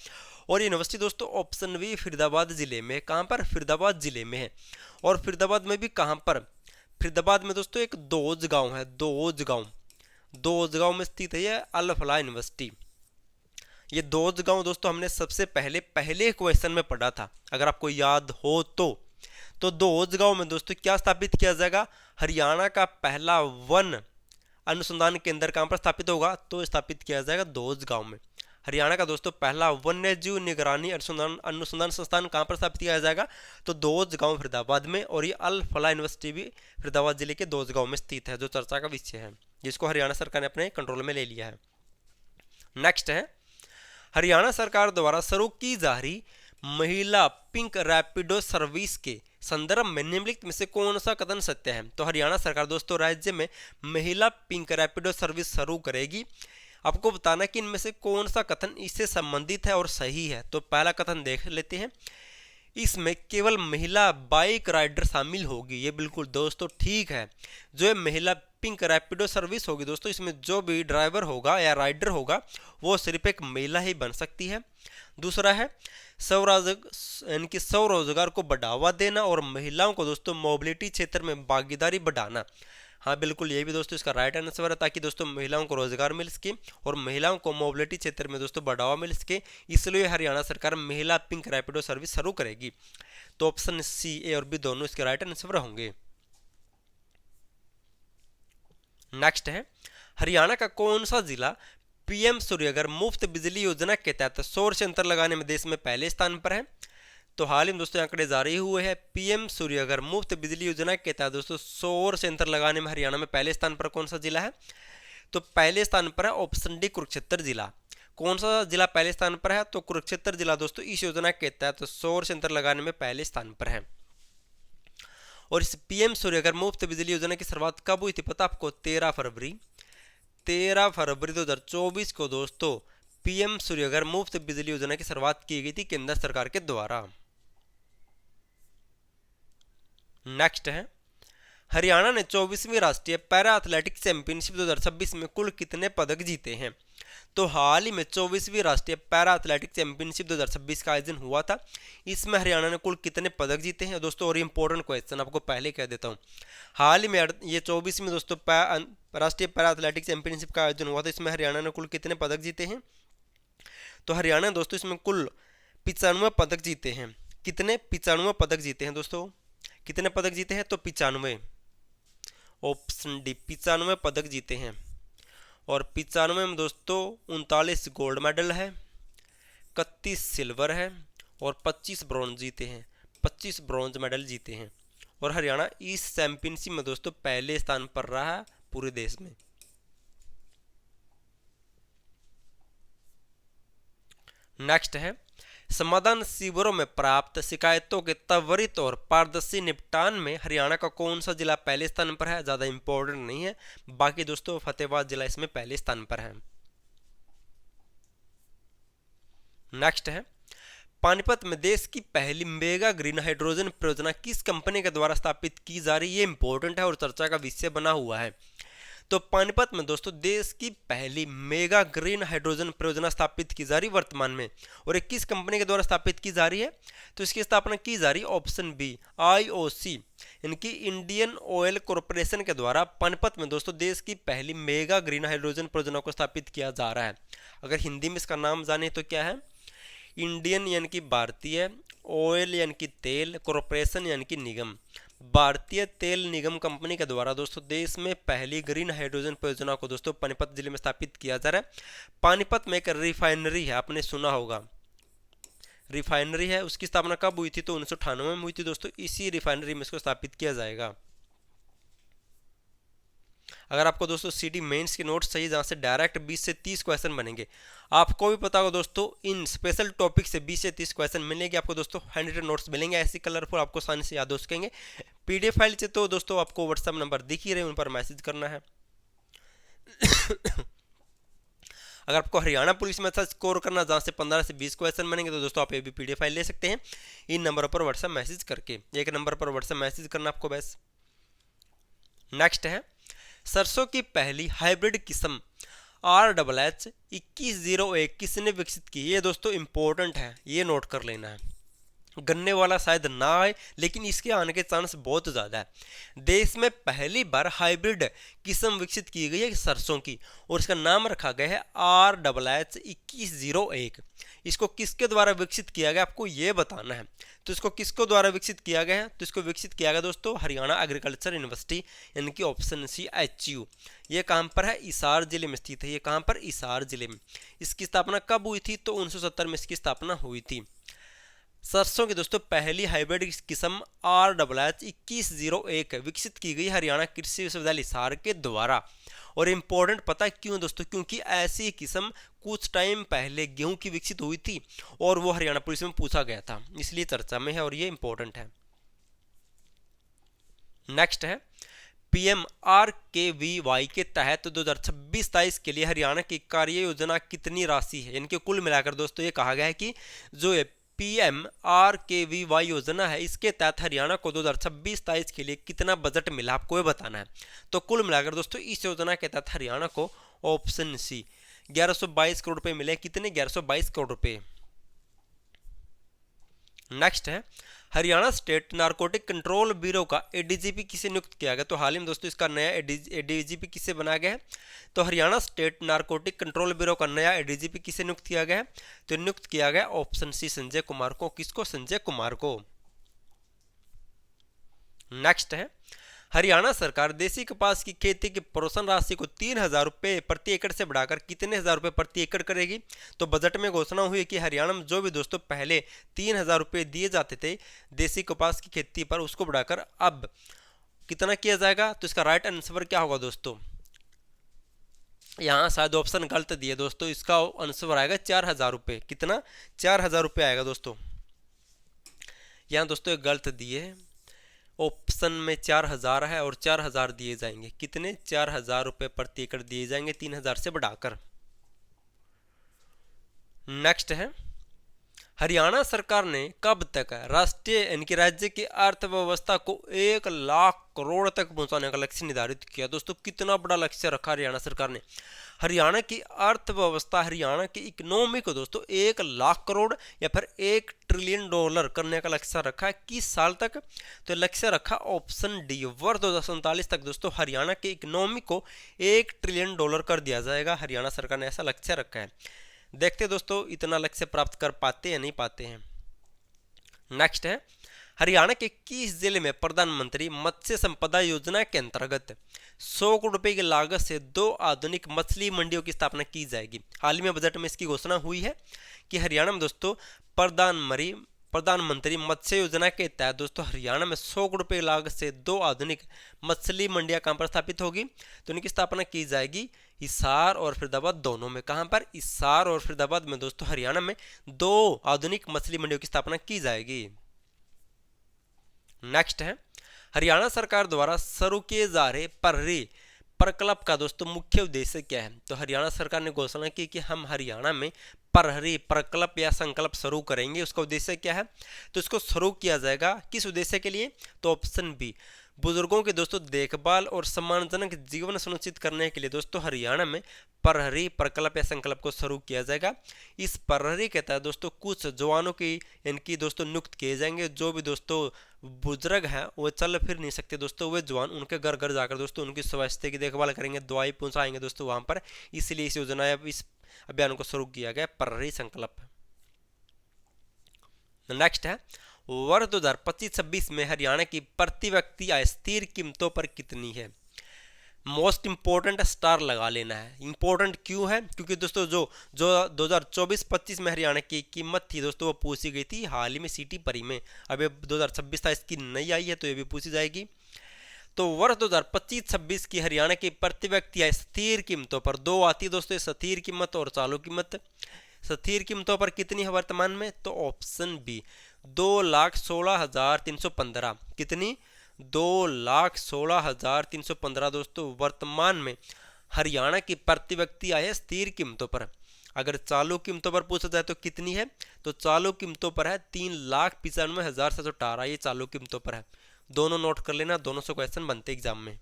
Speaker 1: और यूनिवर्सिटी दोस्तों ऑप्शन बी फरीदाबाद जिले में, कहाँ पर? फरीदाबाद जिले में है। और फरीदाबाद में भी कहाँ पर? फरीदाबाद में दोस्तों एक दोज गांव है, दोज गांव में स्थित है यह अल फलाह यूनिवर्सिटी। ये दोज गांव दोस्तों हमने सबसे पहले क्वेश्चन में पढ़ा था, अगर आपको याद हो तो दोज गांव में दोस्तों क्या स्थापित किया जाएगा? हरियाणा का पहला वन अनुसंधान केंद्र कहाँ पर स्थापित होगा? तो स्थापित किया जाएगा दोज गांव में। हरियाणा का दोस्तों पहला वन्य जीव निगरानी अनुसंधान संस्थान कहाँ पर स्थापित किया जाएगा? तो दोज गांव फरीदाबाद में। और ये अल फलाह यूनिवर्सिटी भी फरीदाबाद जिले के दोज गांव में स्थित है, जो चर्चा का विषय है, जिसको हरियाणा सरकार ने अपने कंट्रोल में ले लिया है। नेक्स्ट है, हरियाणा सरकार द्वारा शुरू की जा रही महिला पिंक रैपिडो सर्विस के संदर्भ में निम्नलिखित में से कौन सा कथन सत्य है? तो हरियाणा सरकार दोस्तों राज्य में महिला पिंक रैपिडो सर्विस शुरू करेगी। आपको बताना कि इनमें से कौन सा कथन इससे संबंधित है और सही है। तो पहला कथन देख लेते हैं, इसमें केवल महिला बाइक राइडर शामिल होगी। ये बिल्कुल दोस्तों ठीक है। जो ये महिला पिंक रैपिडो सर्विस होगी दोस्तों, इसमें जो भी ड्राइवर होगा या राइडर होगा वो सिर्फ एक महिला ही बन सकती है। दूसरा है स्वरोजगार को बढ़ावा देना और महिलाओं को दोस्तों मोबिलिटी क्षेत्र में भागीदारी बढ़ाना। हाँ बिल्कुल, ये भी दोस्तों इसका राइट आंसर है, ताकि दोस्तों महिलाओं को रोजगार मिल सके और महिलाओं को मोबिलिटी क्षेत्र में दोस्तों बढ़ावा मिल सके, इसलिए हरियाणा सरकार महिला पिंक रैपिडो सर्विस शुरू करेगी। तो ऑप्शन सी, ए और बी दोनों इसके राइट आंसर होंगे। नेक्स्ट है, हरियाणा का कौन सा जिला पीएम सूर्यघर मुफ्त बिजली योजना के तहत सौर संयंत्र लगाने में देश में पहले स्थान पर है? तो हाल ही में दोस्तों आंकड़े जारी हुए हैं, पीएम सूर्यघर मुफ्त बिजली योजना के तहत दोस्तों सौर संयंत्र लगाने में हरियाणा में पहले स्थान पर कौन सा जिला है? तो पहले स्थान पर है ऑप्शन डी कुरुक्षेत्र जिला। कौन सा जिला पहले स्थान पर है? तो कुरुक्षेत्र जिला दोस्तों इस योजना के तहत सौर संयंत्र लगाने में पहले स्थान पर है। और इस पीएम सूर्यघर मुफ्त बिजली योजना की शुरुआत कब हुई थी पता आपको? 13 फरवरी 2024 को दोस्तों पीएम सूर्यघर मुफ्त बिजली योजना की शुरुआत की गई थी केंद्र सरकार के द्वारा। नेक्स्ट है, हरियाणा ने 24वीं राष्ट्रीय पैरा एथलेटिक्स चैंपियनशिप 2026 में कुल कितने पदक जीते हैं? तो हाल ही में 24वीं राष्ट्रीय पैरा एथलेटिक्स चैंपियनशिप 2026 का आयोजन हुआ था। इसमें हरियाणा ने कुल कितने पदक जीते हैं दोस्तों? और इंपॉर्टेंट क्वेश्चन आपको पहले कह देता हूँ, हाल ही में ये 24वीं दोस्तों राष्ट्रीय पैरा एथलेटिक्स चैंपियनशिप का आयोजन हुआ था। इसमें हरियाणा ने कुल कितने पदक जीते हैं? तो हरियाणा दोस्तों इसमें कुल 95 पदक जीते हैं। कितने? 95 पदक जीते हैं दोस्तों। कितने पदक जीते हैं? तो 95, ऑप्शन डी 95 पदक जीते हैं। और 95 में दोस्तों 39 गोल्ड मेडल है, 31 सिल्वर है और 25 ब्रॉन्ज जीते हैं, 25 ब्रॉन्ज मेडल जीते हैं। और हरियाणा इस चैंपियनशिप में दोस्तों पहले स्थान पर रहा है पूरे देश में। नेक्स्ट है, समाधान शिविरों में प्राप्त शिकायतों के त्वरित और पारदर्शी निपटान में हरियाणा का कौन सा जिला पहले स्थान पर है? ज़्यादा इंपॉर्टेंट नहीं है, बाकी दोस्तों फतेहाबाद जिला इसमें पहले स्थान पर है। नेक्स्ट है, पानीपत में देश की पहली मेगा ग्रीन हाइड्रोजन परियोजना किस कंपनी के द्वारा स्थापित की जा रही है? ये इंपॉर्टेंट है और चर्चा का विषय बना हुआ है। तो पानीपत में दोस्तों देश की पहली मेगा ग्रीन हाइड्रोजन परियोजना स्थापित की जा रही वर्तमान में, और ये किस कंपनी के द्वारा स्थापित की जा रही है? तो इसकी स्थापना की जा रही ऑप्शन बी आईओसी, इनकी इंडियन ऑयल कॉरपोरेशन के द्वारा पानीपत में दोस्तों देश की पहली मेगा ग्रीन हाइड्रोजन परियोजना को स्थापित किया जा रहा है। अगर हिंदी में इसका नाम जाने तो क्या है? इंडियन यानी कि भारतीय, ऑयल यानी कि तेल, कॉरपोरेशन यानी कि निगम। भारतीय तेल निगम कंपनी के द्वारा दोस्तों देश में पहली ग्रीन हाइड्रोजन परियोजना को दोस्तों पानीपत जिले में स्थापित किया जा रहा है। पानीपत में एक रिफाइनरी है, आपने सुना होगा, रिफाइनरी है। उसकी स्थापना कब हुई थी? तो 1998 में हुई थी दोस्तों। इसी रिफाइनरी में इसको स्थापित किया जाएगा। अगर आपको दोस्तों सिटी मेंस के नोट्स चाहिए जहाँ से डायरेक्ट 20 से 30 क्वेश्चन बनेंगे, आपको भी पता होगा दोस्तों इन स्पेशल टॉपिक से 20 से 30 क्वेश्चन मिलेंगे आपको दोस्तों, हैंड नोट्स मिलेंगे ऐसी कलरफुल, आपको आसानी से याद हो सकेंगे। PDF फाइल से तो दोस्तों आपको व्हाट्सएप नंबर दिख ही रहे, उन पर मैसेज करना है। अगर आपको हरियाणा पुलिस में अच्छा स्कोर करना जहाँ से 15 से 20 क्वेश्चन बनेंगे तो दोस्तों आप ये भी PDF फाइल ले सकते हैं इन नंबरों पर व्हाट्सएप मैसेज करके। एक नंबर पर व्हाट्सएप मैसेज करना आपको बस। नेक्स्ट है सरसों की पहली हाइब्रिड किस्म RHH 2101 किसने विकसित की? ये दोस्तों इंपॉर्टेंट है, ये नोट कर लेना है। गन्ने वाला शायद ना आए लेकिन इसके आने के चांस बहुत ज़्यादा है। देश में पहली बार हाइब्रिड किस्म विकसित की गई है सरसों की और इसका नाम रखा गया है RHH 2101। इसको किसके द्वारा विकसित किया गया आपको ये बताना है। तो इसको किसको द्वारा विकसित किया गया है? तो इसको विकसित किया गया दोस्तों हरियाणा एग्रीकल्चर यूनिवर्सिटी, यानी कि ऑप्शन सी HU। ये कहाँ पर है? हिसार जिले में स्थित है। ये कहाँ पर? हिसार जिले में। इसकी स्थापना कब हुई थी? तो 1970 में इसकी स्थापना हुई थी। सरसों की दोस्तों पहली हाइब्रिड किस्म RHH 2101 विकसित की गई हरियाणा कृषि विश्वविद्यालय हिसार के द्वारा। और इम्पोर्टेंट पता है क्यों दोस्तों? क्योंकि ऐसी किस्म कुछ टाइम पहले गेहूं की विकसित हुई थी और वो हरियाणा पुलिस में पूछा गया था, इसलिए चर्चा में है और ये इंपॉर्टेंट है। नेक्स्ट है PMRKVY के तहत 2026-27 के लिए हरियाणा की कार्य योजना कितनी राशि है? इनके कुल मिलाकर दोस्तों ये कहा गया है कि जो PMRKVY योजना है इसके तहत हरियाणा को 2026-27 के लिए कितना बजट मिला आपको ये बताना है। तो कुल मिलाकर दोस्तों इस योजना के तहत हरियाणा को ऑप्शन सी 1122 करोड़ रुपए मिले। कितने? 1122 करोड़ रुपए। नेक्स्ट है Haryana state narcotic control bureau का ADGP किसे नियुक्त किया गया? तो हाल ही में दोस्तों इसका नया ADGP किसे बनाया गया है? तो Haryana state narcotic control bureau का नया ADGP किसे नियुक्त किया गया है? तो नियुक्त किया गया ऑप्शन सी संजय कुमार को। किसको? संजय कुमार को। नेक्स्ट है हरियाणा सरकार देसी कपास की खेती की प्रोत्साहन राशि को 3000 रुपये प्रति एकड़ से बढ़ाकर कितने हजार रुपये प्रति एकड़ करेगी? तो बजट में घोषणा हुई कि हरियाणा में जो भी दोस्तों पहले 3000 रुपये दिए जाते थे देसी कपास की खेती पर, उसको बढ़ाकर अब कितना किया जाएगा? तो इसका राइट आंसर क्या होगा दोस्तों? यहाँ शायद ऑप्शन गलत दिए दोस्तों, इसका आंसर आएगा 4000 रुपये। कितना? 4000 रुपये आएगा दोस्तों। यहाँ दोस्तों गलत दिए, ऑप्शन में 4000 है और 4000 दिए जाएंगे। कितने? 4000 रुपये प्रति एकड़ दिए जाएंगे 3000 से बढ़ाकर। नेक्स्ट है हरियाणा सरकार ने कब तक राष्ट्रीय यानी कि राज्य की अर्थव्यवस्था को 1 लाख करोड़ तक पहुंचाने का लक्ष्य निर्धारित किया? दोस्तों कितना बड़ा लक्ष्य रखा हरियाणा सरकार ने। हरियाणा की अर्थव्यवस्था, हरियाणा की इकोनॉमी को दोस्तों 1 लाख करोड़ या फिर 1 ट्रिलियन डॉलर करने का लक्ष्य रखा है। किस साल तक? तो लक्ष्य रखा ऑप्शन डी वर्ष 2047 तक दोस्तों हरियाणा की इकोनॉमी को 1 ट्रिलियन डॉलर कर दिया जाएगा। हरियाणा सरकार ने ऐसा लक्ष्य रखा है। देखते दोस्तों इतना लक्ष्य प्राप्त कर पाते या नहीं पाते हैं। नेक्स्ट है हरियाणा के किस जिले में प्रधानमंत्री मत्स्य संपदा योजना के अंतर्गत 100 करोड़ रुपए की लागत से 2 आधुनिक मछली मंडियों की स्थापना की जाएगी? हाल ही में बजट में इसकी घोषणा हुई है कि हरियाणा में दोस्तों प्रधानमंत्री मत्स्य योजना के तहत दोस्तों हरियाणा में 100 करोड़ रुपए लागत से 2 आधुनिक मछली मंडियां कहां पर स्थापित होगी? तो इनकी स्थापना की जाएगी हिसार और फरीदाबाद दोनों में। कहां पर? हिसार और फरीदाबाद में दोस्तों हरियाणा में 2 आधुनिक मछली मंडियों की स्थापना की जाएगी। नेक्स्ट है हरियाणा सरकार द्वारा शुरू किए जा रहे पर्री प्रकल्प का दोस्तों मुख्य उद्देश्य क्या है? तो हरियाणा सरकार ने घोषणा की कि हम हरियाणा में प्रहरी प्रकल्प या संकल्प शुरू करेंगे। उसका उद्देश्य क्या है? तो इसको शुरू किया जाएगा किस उद्देश्य के लिए? तो ऑप्शन बी बुजुर्गों की दोस्तों देखभाल और सम्मानजनक जीवन सुनिश्चित करने के लिए दोस्तों हरियाणा में प्रहरी प्रकल्प या संकल्प को शुरू किया जाएगा। इस प्रहरी के तहत दोस्तों कुछ जवानों की इनकी दोस्तों नियुक्त किए जाएंगे। जो भी दोस्तों बुजुर्ग हैं वो चल फिर नहीं सकते दोस्तों, वे जवान उनके घर घर जाकर दोस्तों उनकी स्वास्थ्य की देखभाल करेंगे, दवाई पहुंचाएंगे दोस्तों वहां पर। इसलिए इस योजना इस अभियान को शुरू किया गया प्रहरी संकल्प। नेक्स्ट है वर्ष 2025-26 में हरियाणा की प्रति व्यक्ति आय स्थिर कीमतों पर कितनी है? मोस्ट इंपॉर्टेंट स्टार लगा लेना है। इंपॉर्टेंट क्यों है? क्योंकि दोस्तों जो 2024-25 में हरियाणा की कीमत थी दोस्तों वो पूछी गई थी हाल ही में सिटी परी में। अब 2026-27 की नई आई है तो ये भी पूछी जाएगी। तो वर्ष 2025-26 की हरियाणा की प्रति व्यक्ति आय स्थिर कीमतों पर दो आती है दोस्तों, स्थिर कीमत और चालू कीमत। स्थिर कीमतों पर कितनी है वर्तमान में, तो ऑप्शन बी 2,16,315। कितनी, 2,16,315 दोस्तों वर्तमान में हरियाणा की प्रति व्यक्ति आय है स्थिर कीमतों पर। अगर चालू कीमतों पर पूछा जाए तो कितनी है, तो चालू कीमतों पर है 3,95,718, ये चालू कीमतों पर है। दोनों नोट कर लेना, दोनों से क्वेश्चन बनते एग्जाम में।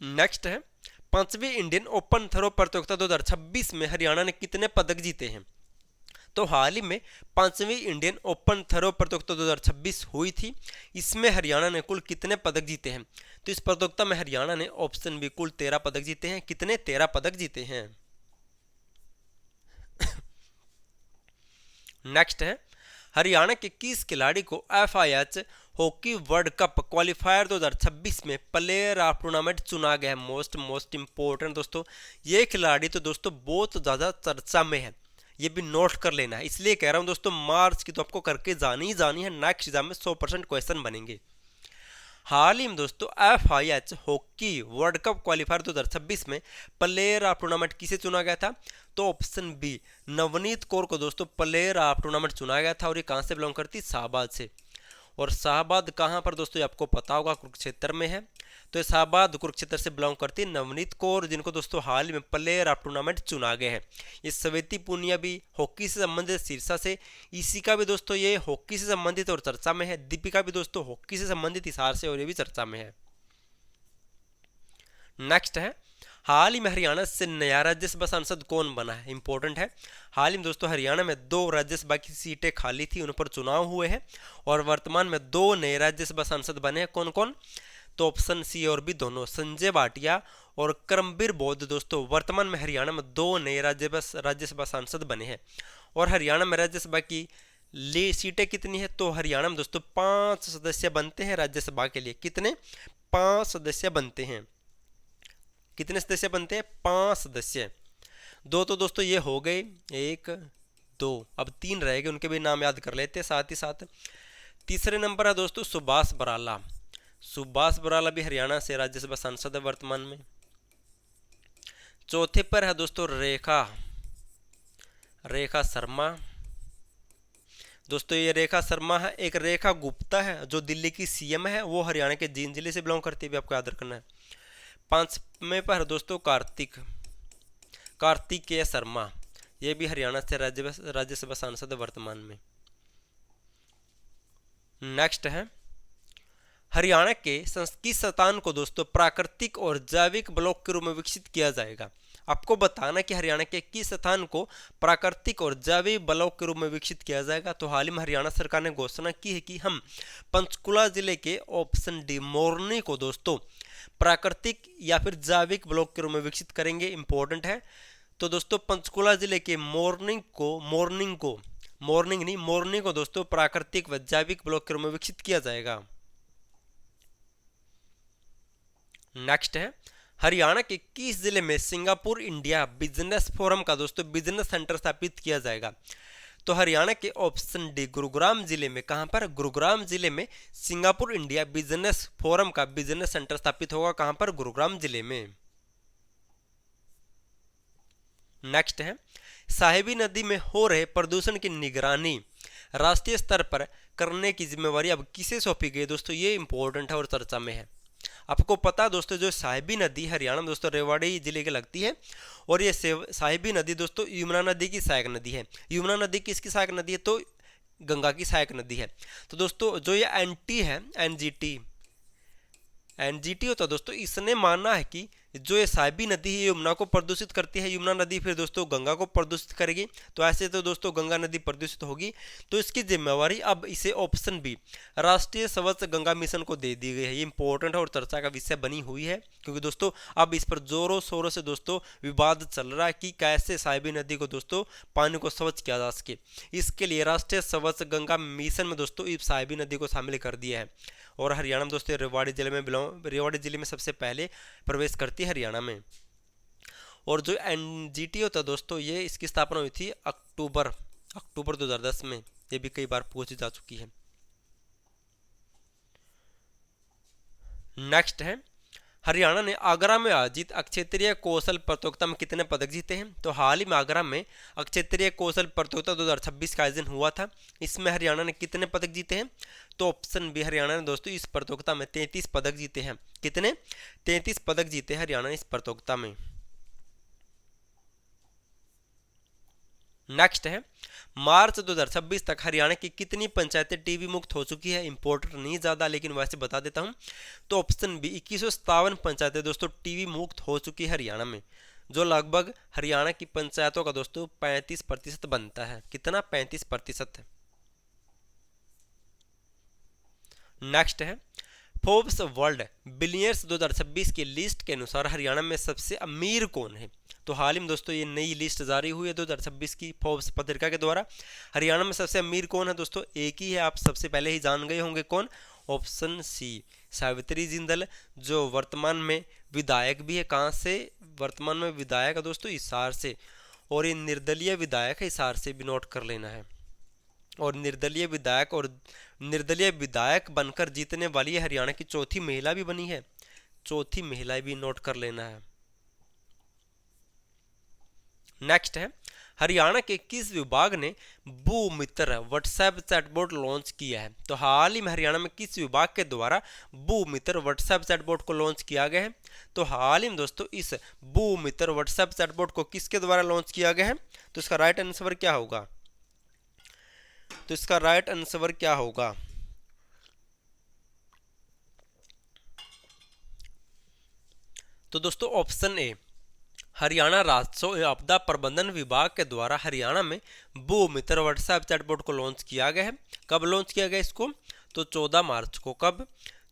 Speaker 1: नेक्स्ट है 5वीं इंडियन ओपन थ्रो प्रतियोगिता 2026 में हरियाणा ने कितने पदक जीते हैं। तो हाल ही में 5वीं इंडियन ओपन थ्रो प्रतियोगिता 2026 हुई थी, इसमें हरियाणा ने कुल कितने पदक जीते हैं। तो इस प्रतियोगिता में हरियाणा ने ऑप्शन बी कुल 13 पदक जीते हैं। कितने, 13 पदक जीते हैं। नेक्स्ट है हरियाणा के किस खिलाड़ी को FIH hockey world cup qualifier 2026 में प्लेयर ऑफ टूर्नामेंट चुना गया है। मोस्ट इंपॉर्टेंट दोस्तों, ये खिलाड़ी तो दोस्तों बहुत ज़्यादा चर्चा में है, ये भी नोट कर लेना है। इसलिए कह रहा हूँ दोस्तों, मार्च की तो आपको करके जानी ही जानी है, नेक्स्ट एग्जाम में 100% क्वेश्चन बनेंगे। हाल ही में दोस्तों FIH hockey world cup qualifier 2026 में प्लेयर ऑफ टूर्नामेंट किसे चुना गया था, तो ऑप्शन बी नवनीत कौर को दोस्तों प्लेयर ऑफ टूर्नामेंट चुना गया था। और ये कहाँ से बिलोंग करती, शाहबाद से। और शाहबाद कहाँ पर दोस्तों, ये आपको पता होगा, कुरुक्षेत्र में है। तो शाहबाद कुरुक्षेत्र से बिलोंग करती है नवनीत कौर, जिनको दोस्तों हाल ही में प्लेयर ऑफ टूर्नामेंट चुना गए हैं। ये स्वेति पुनिया भी हॉकी से संबंधित, सिरसा से ईशिका भी दोस्तों ये हॉकी से संबंधित और चर्चा में है। दीपिका भी दोस्तों हॉकी से संबंधित हिसार से और ये भी चर्चा में है। नेक्स्ट है हाल ही में हरियाणा से नया राज्यसभा सांसद कौन बना है, इंपॉर्टेंट है। हाल ही में दोस्तों हरियाणा में 2 राज्यसभा की सीटें खाली थी, उन पर चुनाव हुए हैं और वर्तमान में 2 नए राज्यसभा सांसद बने हैं। कौन कौन, तो ऑप्शन सी और बी दोनों, संजय भाटिया और करमबीर बौद्ध दोस्तों वर्तमान में हरियाणा में 2 नए राज्यसभा सांसद बने हैं। और हरियाणा में राज्यसभा की सीटें कितनी है, तो हरियाणा में दोस्तों 5 सदस्य बनते हैं राज्यसभा के लिए। कितने, 5 सदस्य बनते हैं। कितने सदस्य बनते हैं, 5 सदस्य। 2 तो दोस्तों ये हो गए, 1 2, अब 3 रह गए, उनके भी नाम याद कर लेते हैं साथ ही साथ। तीसरे नंबर है दोस्तों सुभाष बराला। सुभाष बराला भी हरियाणा से राज्यसभा सांसद है वर्तमान में। चौथे पर है दोस्तों रेखा शर्मा। दोस्तों ये रेखा शर्मा है। एक रेखा गुप्ता है जो दिल्ली की CM है, वो हरियाणा के जींद जिले से बिलोंग करती है, भी आपको याद रखना है। 5वें पर दोस्तों कार्तिकेय शर्मा, ये भी हरियाणा से राज्यसभा सांसद है वर्तमान में। नेक्स्ट है हरियाणा के किस स्थान को दोस्तों प्राकृतिक और जैविक ब्लॉक के रूप में विकसित किया जाएगा। आपको बताना कि हरियाणा के किस स्थान को प्राकृतिक और जैविक ब्लॉक के रूप में विकसित किया जाएगा। तो हाल ही में हरियाणा सरकार ने घोषणा की है कि हम पंचकुला जिले के ऑप्शन डी मोरनी को दोस्तों प्राकृतिक या फिर जैविक ब्लॉक के रूप में विकसित करेंगे, इंपॉर्टेंट है। तो दोस्तों पंचकुला जिले के मोरनी को दोस्तों प्राकृतिक व जैविक ब्लॉक के रूप में विकसित किया जाएगा। नेक्स्ट है हरियाणा के किस जिले में सिंगापुर इंडिया बिजनेस फोरम का दोस्तों बिजनेस सेंटर स्थापित किया जाएगा। तो हरियाणा के ऑप्शन डी गुरुग्राम जिले में, कहां पर, गुरुग्राम जिले में सिंगापुर इंडिया बिजनेस फोरम का बिजनेस सेंटर स्थापित होगा। कहां पर, गुरुग्राम जिले में। नेक्स्ट है साहिबी नदी में हो रहे प्रदूषण की निगरानी राष्ट्रीय स्तर पर करने की जिम्मेवारी अब किसे सौंपी गई दोस्तों, ये इंपॉर्टेंट है और चर्चा में है। आपको पता है दोस्तों जो साहिबी नदी हरियाणा में दोस्तों रेवाड़ी जिले की लगती है और ये साहिबी नदी दोस्तों यमुना नदी की सहायक नदी है। यमुना नदी किसकी सहायक नदी है, तो गंगा की सहायक नदी है। तो दोस्तों जो ये एनटी है एनजीटी होता है दोस्तों, इसने माना है कि जो ये साहिबी नदी है यमुना को प्रदूषित करती है, यमुना नदी फिर दोस्तों गंगा को प्रदूषित करेगी। तो ऐसे तो दोस्तों गंगा नदी प्रदूषित होगी, तो इसकी जिम्मेवारी अब इसे ऑप्शन बी राष्ट्रीय स्वच्छ गंगा मिशन को दे दी गई है। ये इंपॉर्टेंट है और चर्चा का विषय बनी हुई है, क्योंकि दोस्तों अब इस पर जोरों शोरों से दोस्तों विवाद चल रहा है कि कैसे साहिबी नदी को दोस्तों पानी को स्वच्छ किया जा सके। इसके लिए राष्ट्रीय स्वच्छ गंगा मिशन में दोस्तों इस साहिबी नदी को शामिल कर दिया है। और हरियाणा में दोस्तों रेवाड़ी जिले में सबसे पहले प्रवेश करती है हरियाणा में। और जो एनजीटी होता है दोस्तों, ये इसकी स्थापना हुई थी अक्टूबर 2010 में। ये भी कई बार पूछी जा चुकी है। नेक्स्ट है, हरियाणा ने आगरा में आयोजित क्षेत्रीय कौशल प्रतियोगिता में कितने पदक जीते हैं? तो हाल ही में आगरा में क्षेत्रीय कौशल प्रतियोगिता 2026 का आयोजन हुआ था। इसमें हरियाणा ने कितने पदक जीते हैं? तो ऑप्शन बी, हरियाणा ने दोस्तों इस प्रतियोगिता में 33 पदक जीते हैं। कितने? 33 पदक जीते हैं हरियाणा ने इस प्रतियोगिता में। नेक्स्ट है, मार्च 2026 तक हरियाणा की कितनी पंचायतें टीबी मुक्त हो चुकी है? इंपॉर्टेंट नहीं ज़्यादा, लेकिन वैसे बता देता हूं। तो ऑप्शन बी, 2157 पंचायतें दोस्तों टीबी मुक्त हो चुकी है हरियाणा में, जो लगभग हरियाणा की पंचायतों का दोस्तों 35% बनता है। कितना? 35% है। नेक्स्ट है, फोर्ब्स वर्ल्ड बिलियनर्स 2026 की लिस्ट के अनुसार हरियाणा में सबसे अमीर कौन है? तो हाल ही में दोस्तों ये नई लिस्ट जारी हुई है 2026 की फोर्ब्स पत्रिका के द्वारा। हरियाणा में सबसे अमीर कौन है दोस्तों? एक ही है, आप सबसे पहले ही जान गए होंगे। कौन? ऑप्शन सी, सावित्री जिंदल, जो वर्तमान में विधायक भी है। कहाँ से? वर्तमान में विधायक है दोस्तों हिसार से, और ये निर्दलीय विधायक है, हिसार से भी नोट कर लेना है। और निर्दलीय विधायक बनकर जीतने वाली हरियाणा की चौथी महिला भी बनी है। चौथी महिला भी नोट कर लेना है। नेक्स्ट है, हरियाणा के किस विभाग ने भू मित्र व्हाट्सएप चैटबॉट लॉन्च किया है? तो हाल ही में हरियाणा में किस विभाग के द्वारा भू मित्र व्हाट्सएप चैटबॉट को लॉन्च किया गया है? तो हाल ही में दोस्तों इस भू मित्र व्हाट्सएप चैटबॉट को किसके द्वारा लॉन्च किया गया है? तो इसका राइट आंसर क्या होगा? तो इसका राइट आंसर क्या होगा? तो दोस्तों ऑप्शन ए, हरियाणा राजस्व एवं आपदा प्रबंधन विभाग के द्वारा हरियाणा में भू मित्र व्हाट्सएप चैटबॉट को लॉन्च किया गया है। कब लॉन्च किया गया इसको? तो 14 मार्च को। कब?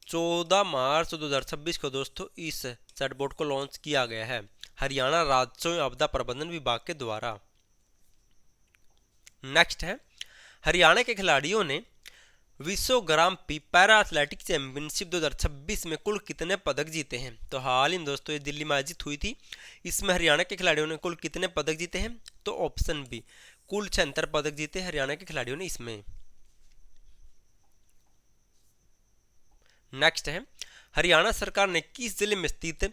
Speaker 1: 14 मार्च 2026 को दोस्तों इस चैटबॉट को लॉन्च किया गया है हरियाणा राजस्व एवं आपदा प्रबंधन विभाग के द्वारा। नेक्स्ट है, हरियाणा के खिलाड़ियों ने विश्व ग्राम पी पैरा एथलेटिक चैंपियनशिप 2026 में कुल कितने पदक जीते हैं? तो हाल ही में दोस्तों ये दिल्ली में आयोजित हुई थी। इसमें हरियाणा के खिलाड़ियों ने कुल कितने पदक जीते हैं? तो ऑप्शन बी, कुल 76 पदक जीते हरियाणा के खिलाड़ियों ने इसमें। नेक्स्ट है, हरियाणा सरकार ने किस जिले में स्थित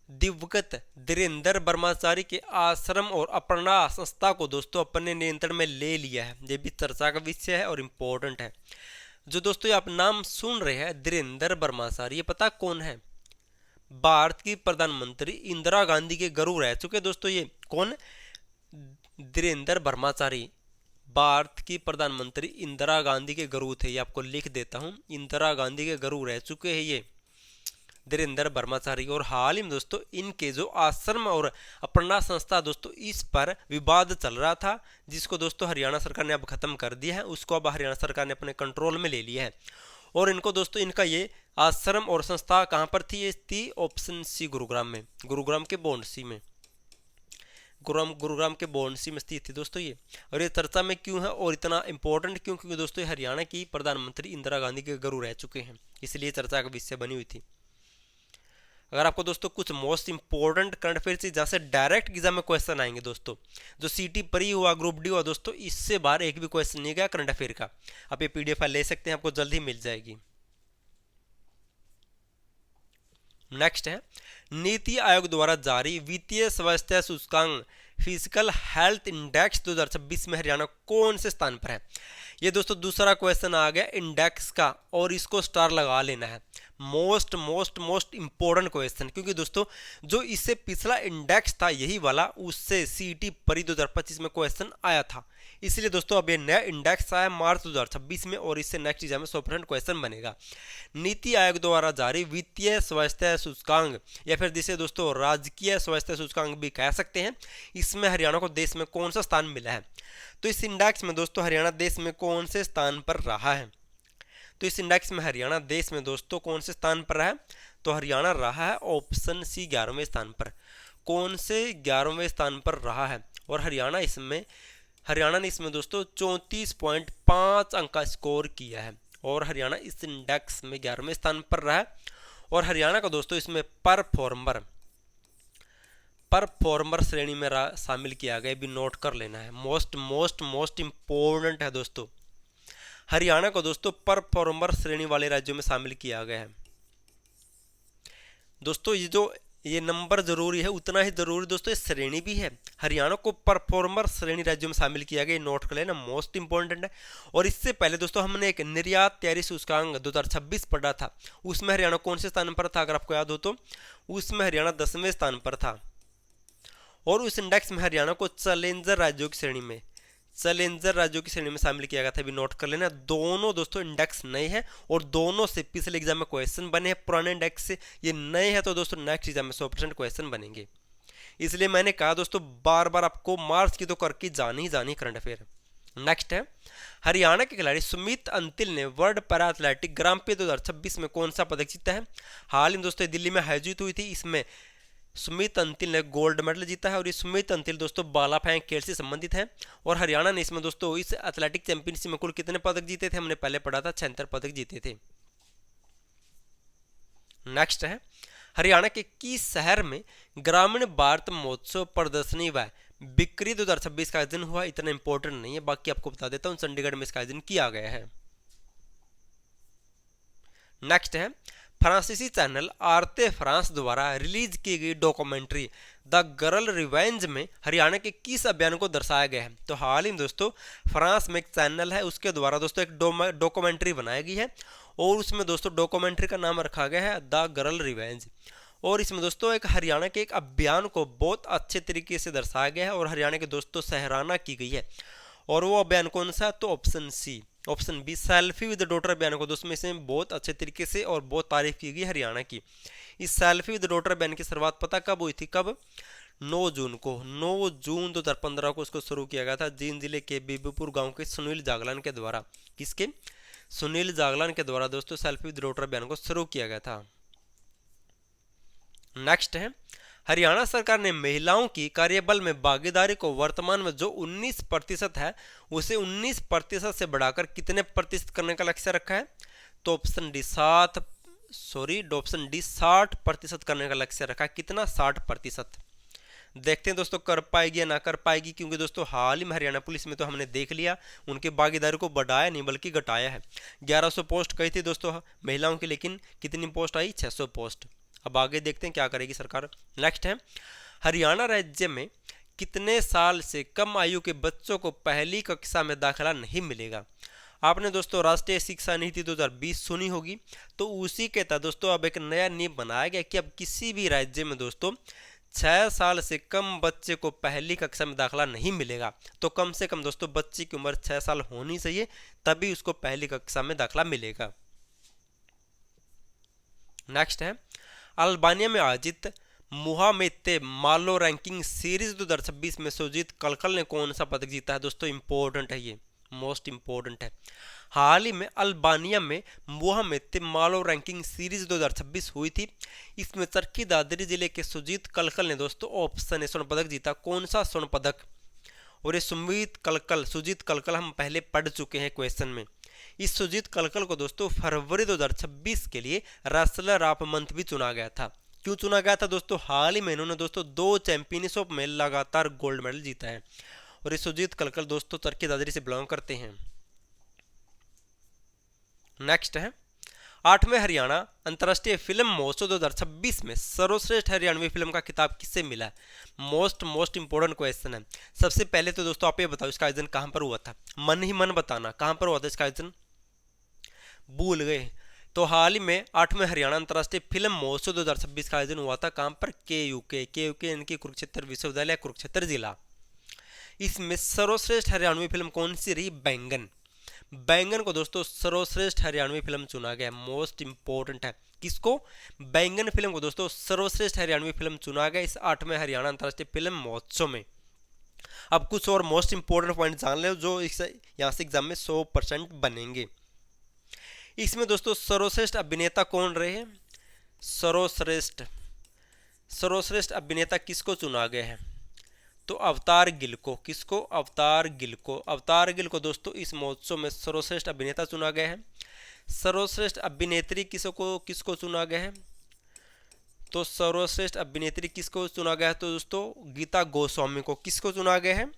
Speaker 1: दिवंगत धीरेन्द्र ब्रह्मचारी के आश्रम और अपना संस्था को दोस्तों अपने नियंत्रण में ले लिया है? ये भी चर्चा का विषय है और इम्पोर्टेंट है। जो दोस्तों ये आप नाम सुन रहे हैं धीरेन्द्र ब्रह्मचारी, ये पता कौन है? भारत की प्रधानमंत्री इंदिरा गांधी के गुरु रह चुके दोस्तों। ये कौन? धीरेन्द्र ब्रह्मचारी भारत की प्रधानमंत्री इंदिरा गांधी के गुरु थे। ये आपको लिख देता हूं, इंदिरा गांधी के गुरु रह चुके हैं ये धीरेन्द्र ब्रह्मचारी। और हाल ही में दोस्तों इनके जो आश्रम और अपना संस्था दोस्तों इस पर विवाद चल रहा था, जिसको दोस्तों हरियाणा सरकार ने अब खत्म कर दिया है। उसको अब हरियाणा सरकार ने अपने कंट्रोल में ले लिया है। और इनको दोस्तों इनका ये आश्रम और संस्था कहाँ पर थी? ये थी ऑप्शन सी, गुरुग्राम में। गुरुग्राम के बोंडसी में, गुरुग्राम के बोंडसी में स्थित थी दोस्तों ये। और ये चर्चा में क्यों है और इतना इंपॉर्टेंट क्यों? क्योंकि दोस्तों हरियाणा की प्रधानमंत्री इंदिरा गांधी के गुरु रह चुके हैं, इसलिए चर्चा का विषय बनी हुई थी। अगर आपको दोस्तों कुछ मोस्ट इंपॉर्टेंट करंट अफेयर से जैसे डायरेक्ट एग्जाम में क्वेश्चन आएंगे दोस्तों, जो सीटी परी हुआ, ग्रुप डी हुआ दोस्तों, इससे बाहर एक भी क्वेश्चन नहीं गया करंट अफेयर का, आप ये पीडीएफ फाइल ले सकते हैं, आपको जल्द ही मिल जाएगी। नेक्स्ट है, नीति आयोग द्वारा जारी वित्तीय स्वास्थ्य सूचकांक फिजिकल हेल्थ इंडेक्स 2026 में हरियाणा कौन से स्थान पर है? ये दोस्तों दूसरा क्वेश्चन आ गया इंडेक्स का, और इसको स्टार लगा लेना है। Most most most important question, क्योंकि दोस्तों जो इससे पिछला इंडेक्स था यही वाला, उससे सीटी परी 2025 में क्वेश्चन आया था। इसलिए दोस्तों अब ये नया इंडेक्स आया मार्च 2026 में, और इससे नेक्स्ट एग्जाम में 100% क्वेश्चन बनेगा। नीति आयोग द्वारा जारी वित्तीय स्वास्थ्य सूचकांक, या फिर जिसे दोस्तों राजकीय स्वास्थ्य सूचकांक भी कह सकते हैं, इसमें हरियाणा को देश में कौन सा स्थान मिला है? तो इस इंडेक्स में दोस्तों हरियाणा देश में कौन से स्थान पर रहा है? तो इस इंडेक्स में हरियाणा देश में दोस्तों कौन से स्थान पर रहा है? तो हरियाणा रहा है ऑप्शन सी 11वें स्थान पर। कौन से 11वें स्थान पर रहा है? और हरियाणा ने इसमें दोस्तों 34.5 अंक का स्कोर किया है, और हरियाणा इस इंडेक्स में 11वें स्थान पर रहा है। और हरियाणा को दोस्तों इसमें परफॉर्मर श्रेणी में शामिल किया गया, भी नोट कर लेना है। मोस्ट मोस्ट मोस्ट इंपॉर्टेंट है दोस्तों, हरियाणा को दोस्तों परफॉर्मर श्रेणी वाले राज्यों में शामिल किया गया है। दोस्तों ये नंबर जरूरी है, उतना ही जरूरी दोस्तों ये श्रेणी भी है। हरियाणा को परफॉर्मर श्रेणी राज्यों में शामिल किया गया, नोट कर लेना, मोस्ट इंपॉर्टेंट है। और इससे पहले दोस्तों हमने एक निर्यात तैयारी सूचकांक 2026 पढ़ा था, उसमें हरियाणा कौन से स्थान पर था, अगर आपको याद हो तो उसमें हरियाणा 10वें स्थान पर था। और उस इंडेक्स में हरियाणा को चैलेंजर राज्यों की श्रेणी में शामिल किया गया था, भी नोट कर लेना। दोनों दोस्तों इंडेक्स नए हैं और दोनों से पिछले एग्जाम में क्वेश्चन बने हैं, पुराने इंडेक्स से ये नए हैं तो दोस्तों नेक्स्ट एग्जाम में 100% क्वेश्चन बनेंगे। इसलिए मैंने कहा दोस्तों बार बार आपको मार्च की तो करके जानी करंट अफेयर। नेक्स्ट है, हरियाणा के खिलाड़ी सुमित अंतिल ने वर्ल्ड पैरा एथलेटिक ग्रां प्री 2026 में कौन सा पदक जीता है। हाल ही दोस्तों दिल्ली में आयोजित हुई थी, इसमें सुमित अंतिल ने गोल्ड मेडल जीता है। और ये सुमित अंतिल दोस्तों बाला फेंक खेल से संबंधित है। और हरियाणा ने इसमें दोस्तों इस एथलेटिक चैंपियनशिप में कुल कितने पदक जीते थे, हमने पहले पढ़ा था 76 पदक जीते थे। नेक्स्ट है, हरियाणा के किस शहर में ग्रामीण भारत महोत्सव प्रदर्शनी व बिक्री 2026 का आयोजन हुआ। इतना इंपॉर्टेंट नहीं है, बाकी आपको बता देता हूँ, चंडीगढ़ में इसका आयोजन किया गया है। नेक्स्ट है, फ्रांसीसी चैनल आर्ते फ्रांस द्वारा रिलीज की गई डॉक्यूमेंट्री द गर्ल रिवेंज में हरियाणा के किस अभियान को दर्शाया गया है। तो हाल ही में दोस्तों फ्रांस में एक चैनल है, उसके द्वारा दोस्तों एक डॉक्यूमेंट्री बनाई गई है और उसमें दोस्तों डॉक्यूमेंट्री का नाम रखा गया है द गर्ल रिवेंज। और इसमें दोस्तों एक हरियाणा के एक अभियान को बहुत अच्छे तरीके से दर्शाया गया है और हरियाणा के दोस्तों सराहना की गई है। और वो अभियान कौन सा, तो option B selfie with daughter अभियान को दोस्तों इसमें बहुत अच्छे तरीके से और बहुत तारीफ की गई हरियाणा की। इस सेल्फी विद डॉटर अभियान की शुरुआत पता कब हुई थी, कब, 9 जून को, 9 जून 2015 को उसको शुरू किया गया था जींद जिले के बीबीपुर गांव के सुनील जागलान के द्वारा। किसके, सुनील जागलान के द्वारा दोस्तों सेल्फी विद डॉटर अभियान को शुरू किया गया था। नेक्स्ट है, हरियाणा सरकार ने महिलाओं की कार्यबल में भागीदारी को वर्तमान में जो 19% है उसे 19% से बढ़ाकर कितने प्रतिशत करने का लक्ष्य रखा है। तो ऑप्शन डी 60% करने का लक्ष्य रखा है। कितना, 60%। देखते हैं दोस्तों कर पाएगी या ना कर पाएगी, क्योंकि दोस्तों हाल ही में हरियाणा पुलिस में तो हमने देख लिया उनके भागीदारी को बढ़ाया नहीं बल्कि घटाया है। 1100 पोस्ट कही थी दोस्तों महिलाओं की, लेकिन कितनी पोस्ट आई, 600 पोस्ट। अब आगे देखते हैं क्या करेगी सरकार। नेक्स्ट है, हरियाणा राज्य में कितने साल से कम आयु के बच्चों को पहली कक्षा में दाखिला नहीं मिलेगा। आपने दोस्तों राष्ट्रीय शिक्षा नीति 2020 सुनी होगी, तो उसी के तहत दोस्तों अब एक नया नियम बनाया गया कि अब किसी भी राज्य में दोस्तों 6 साल से कम बच्चे को पहली कक्षा में दाखिला नहीं मिलेगा। तो कम से कम दोस्तों बच्चे की उम्र 6 साल होनी चाहिए, तभी उसको पहली कक्षा में दाखिला मिलेगा। नेक्स्ट है, अल्बानिया में आयोजित मुहामेते मालो रैंकिंग सीरीज 2026 में सुजीत कलकल ने कौन सा पदक जीता है। दोस्तों इंपॉर्टेंट है, ये मोस्ट इंपॉर्टेंट है। हाल ही में अल्बानिया में मुहामेते मालो रैंकिंग सीरीज 2026 हुई थी, इसमें चरखी दादरी जिले के सुजीत कलकल ने दोस्तों ऑप्शन ए स्वर्ण पदक जीता। कौन सा स्वर्ण पदक, और ये सुजीत कलकल हम पहले पढ़ चुके हैं क्वेश्चन में। इस सुजीत कलकल को दोस्तों फरवरी 2026 के लिए रेसलर ऑफ मंथ भी चुना गया था। क्यों चुना गया था दोस्तों, हाल ही में इन्होंने दोस्तों 2 चैंपियनशिप में लगातार गोल्ड मेडल जीता है। और ये सुजीत कलकल दोस्तों चरखी दादरी से बिलोंग करते हैं। नेक्स्ट है, 8वें हरियाणा अंतर्राष्ट्रीय फिल्म महोत्सव 2026 में सर्वश्रेष्ठ हरियाणवी फिल्म का खिताब किससे मिला है। मोस्ट इंपोर्टेंट क्वेश्चन है। सबसे पहले तो दोस्तों आप ये बताओ इसका आयोजन कहां पर हुआ था, मन ही मन बताना कहां पर हुआ था इसका आयोजन, भूल गए। तो हाल ही में 8वें हरियाणा अंतर्राष्ट्रीय फिल्म महोत्सव 2026 का आयोजन हुआ था कहां पर, के इनकी कुरुक्षेत्र विश्वविद्यालय कुरुक्षेत्र जिला। इसमें सर्वश्रेष्ठ हरियाणवी फिल्म कौन सी रही, बैंगन को दोस्तों सर्वश्रेष्ठ हरियाणवी फिल्म चुना गया। मोस्ट इंपोर्टेंट है, किसको, बैंगन फिल्म को दोस्तों सर्वश्रेष्ठ हरियाणवी फिल्म चुना गया इस 8वें हरियाणा अंतर्राष्ट्रीय फिल्म महोत्सव में। अब कुछ और मोस्ट इंपोर्टेंट पॉइंट जान ले जो यहाँ से एग्जाम में 100% बनेंगे। इसमें दोस्तों सर्वश्रेष्ठ अभिनेता कौन रहे हैं, सर्वश्रेष्ठ अभिनेता किसको चुना गया है, तो अवतार गिल को। किसको, अवतार गिल को दोस्तों इस महोत्सव में सर्वश्रेष्ठ अभिनेता चुना गया है। सर्वश्रेष्ठ अभिनेत्री किसको चुना गया है, तो सर्वश्रेष्ठ अभिनेत्री किसको चुना गया है, तो दोस्तों गीता गोस्वामी को। किसको चुना गया है,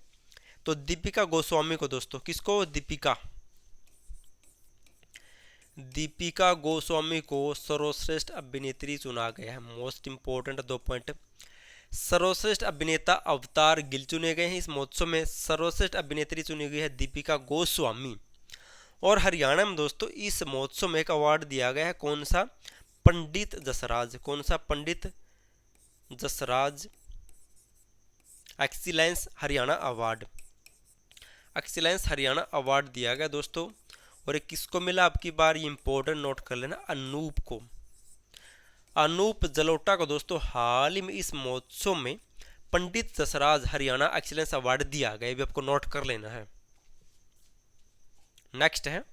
Speaker 1: तो दीपिका गोस्वामी को दोस्तों। किसको, दीपिका। दीपिका गोस्वामी को सर्वश्रेष्ठ अभिनेत्री चुना गया है। Most important 2 point. सर्वश्रेष्ठ अभिनेता अवतार गिल चुने गए हैं। इस महोत्सव में सर्वश्रेष्ठ अभिनेत्री चुनी गई है दीपिका गोस्वामी। और हरियाणा में दोस्तों इस महोत्सव में एक अवार्ड दिया गया है, कौन सा? पंडित जसराज। कौन सा? Pandit Jasraj excellence Haryana award. Excellence Haryana award दिया गया दोस्तों। और ये किसको मिला? आपकी बार ये इंपॉर्टेंट नोट कर लेना, अनूप को। अनूप जलोटा को दोस्तों हाल ही में इस महोत्सव में पंडित जसराज हरियाणा एक्सीलेंस अवार्ड दिया गया, ये भी आपको नोट कर लेना है। नेक्स्ट है,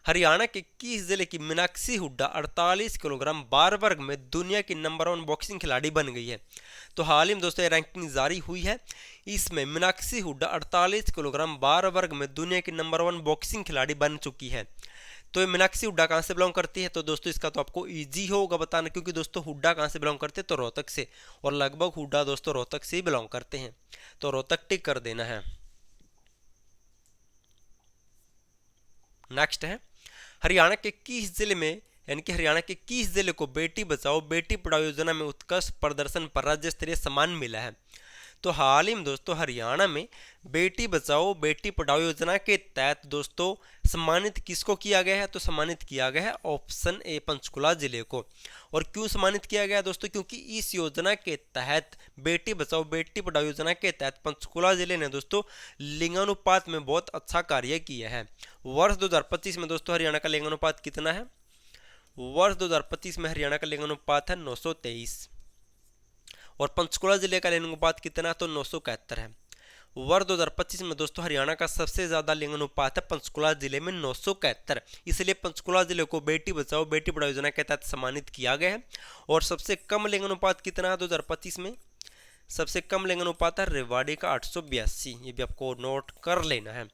Speaker 1: हरियाणा के किस जिले की मीनाक्षी हुड्डा 48 किलोग्राम बार वर्ग में दुनिया की नंबर 1 बॉक्सिंग खिलाड़ी बन गई है? तो हाल ही में दोस्तों ये रैंकिंग जारी हुई है। इसमें मीनाक्षी हुड्डा 48 किलोग्राम बार वर्ग में दुनिया की नंबर 1 बॉक्सिंग खिलाड़ी बन चुकी है। तो ये मीनाक्षी हुड्डा कहाँ से बिलोंग करती है? तो दोस्तों इसका तो आपको इजी होगा बताना, क्योंकि दोस्तों हुड्डा कहाँ से बिलोंग करते हैं? तो रोहतक से, और लगभग हुड्डा दोस्तों रोहतक से ही बिलोंग करते हैं, तो रोहतक टिक कर देना है। नेक्स्ट है, हरियाणा के किस जिले में, यानी कि हरियाणा के किस जिले को बेटी बचाओ बेटी पढ़ाओ योजना में उत्कृष्ट प्रदर्शन पर राज्य स्तरीय सम्मान मिला है? तो हाल ही में दोस्तों हरियाणा में बेटी बचाओ बेटी पढ़ाओ योजना के तहत दोस्तों सम्मानित किसको किया गया है? तो सम्मानित किया गया है ऑप्शन ए पंचकुला जिले को। और क्यों सम्मानित किया गया दोस्तों? क्योंकि इस योजना के तहत बेटी बचाओ बेटी पढ़ाओ योजना के तहत पंचकुला जिले ने दोस्तों लिंगानुपात में बहुत अच्छा कार्य किया है। वर्ष 2025 में दोस्तों हरियाणा का लिंगानुपात कितना है? वर्ष 2025 में हरियाणा का लिंगानुपात है 923। और पंचकुला जिले का लिंगानुपात कितना? तो 971 है। वर्ष 2025 में दोस्तों हरियाणा का सबसे ज्यादा लिंगानुपात है पंचकुला जिले में 971, इसलिए पंचकुला जिले को बेटी बचाओ बेटी पढ़ाओ योजना के तहत सम्मानित किया गया है। और सबसे कम लिंगानुपात कितना है 2025 में? सबसे कम लिंगानुपात है रेवाड़ी का 882, ये भी आपको नोट कर लेना है।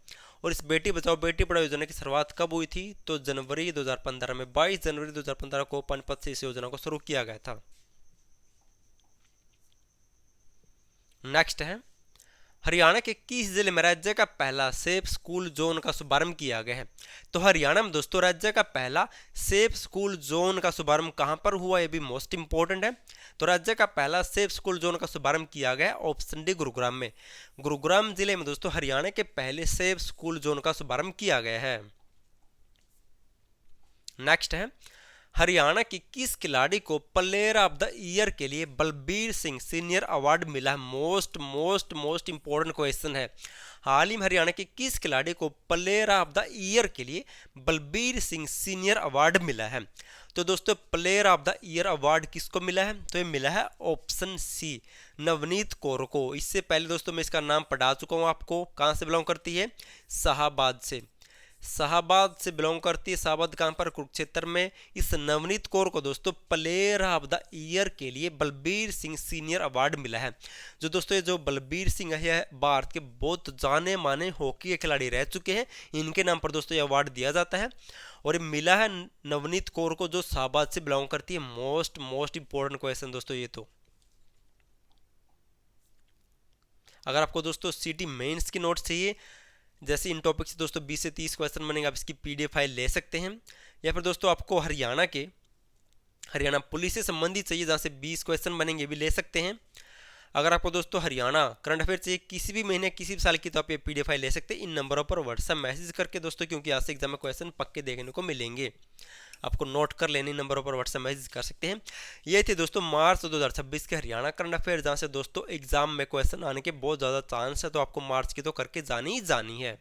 Speaker 1: और इस बेटी बचाओ बेटी पढ़ाओ योजना की शुरुआत कब हुई थी? तो जनवरी 2015 में, 22 जनवरी 2015 को पानीपत से इस योजना को शुरू किया गया था। नेक्स्ट है, हरियाणा के किस जिले में राज्य का पहला सेफ स्कूल जोन का शुभारंभ किया गया है? तो हरियाणा में दोस्तों राज्य का पहला सेफ स्कूल जोन का शुभारंभ कहां पर हुआ? ये भी मोस्ट इंपोर्टेंट है। तो राज्य का पहला सेफ स्कूल जोन का शुभारंभ किया गया ऑप्शन डी गुरुग्राम में। गुरुग्राम जिले में दोस्तों हरियाणा के पहले सेफ स्कूल जोन का शुभारंभ किया गया है। नेक्स्ट है, हरियाणा की किस खिलाड़ी को प्लेयर ऑफ द ईयर के लिए बलबीर सिंह सीनियर अवार्ड मिला है? मोस्ट इंपोर्टेंट क्वेश्चन है। हाल ही में हरियाणा के किस खिलाड़ी को प्लेयर ऑफ द ईयर के लिए बलबीर सिंह सीनियर अवार्ड मिला है? तो दोस्तों player of the year award किसको मिला है? तो ये मिला है ऑप्शन सी नवनीत कौर को। इससे पहले दोस्तों मैं इसका नाम पढ़ा चुका हूं आपको। कहां से बिलोंग करती है? शाहबाद से। शाहबाद से बिलोंग करती है। शाहबाद कहां पर? कुरुक्षेत्र में। इस नवनीत कौर को दोस्तों प्लेयर ऑफ द ईयर के लिए बलबीर सिंह सीनियर अवार्ड मिला है। जो दोस्तों ये जो बलबीर सिंह है भारत के बहुत जाने माने हॉकी के खिलाड़ी रह चुके हैं, इनके नाम पर दोस्तों ये अवार्ड दिया जाता है। और ये मिला है नवनीत कौर को जो शाहबाद से बिलोंग करती है। मोस्ट इंपोर्टेंट क्वेश्चन दोस्तों ये तो। अगर आपको दोस्तों सीटी मेंस की नोट्स चाहिए, जैसे इन टॉपिक से दोस्तों 20 से 30 क्वेश्चन बनेंगे, आप इसकी पीडीएफ फाइल ले सकते हैं। या फिर दोस्तों आपको हरियाणा पुलिस से संबंधित चाहिए जहाँ से 20 क्वेश्चन बनेंगे, भी ले सकते हैं। अगर आपको दोस्तों हरियाणा करंट अफेयर चाहिए किसी भी महीने किसी भी साल की, तो आप ये पीडीएफ फाइल ले सकते हैं इन नंबरों पर व्हाट्सएप मैसेज करके दोस्तों, क्योंकि आज से एग्जाम में क्वेश्चन पक्के देखने को मिलेंगे। आपको नोट कर लेने नंबरों पर व्हाट्सएप मैसेज कर सकते हैं। ये थे दोस्तों मार्च 2026 के हरियाणा करंट अफेयर, जहाँ से दोस्तों एग्जाम में क्वेश्चन आने के बहुत ज़्यादा चांस है, तो आपको मार्च की तो करके जानी ही जानी है।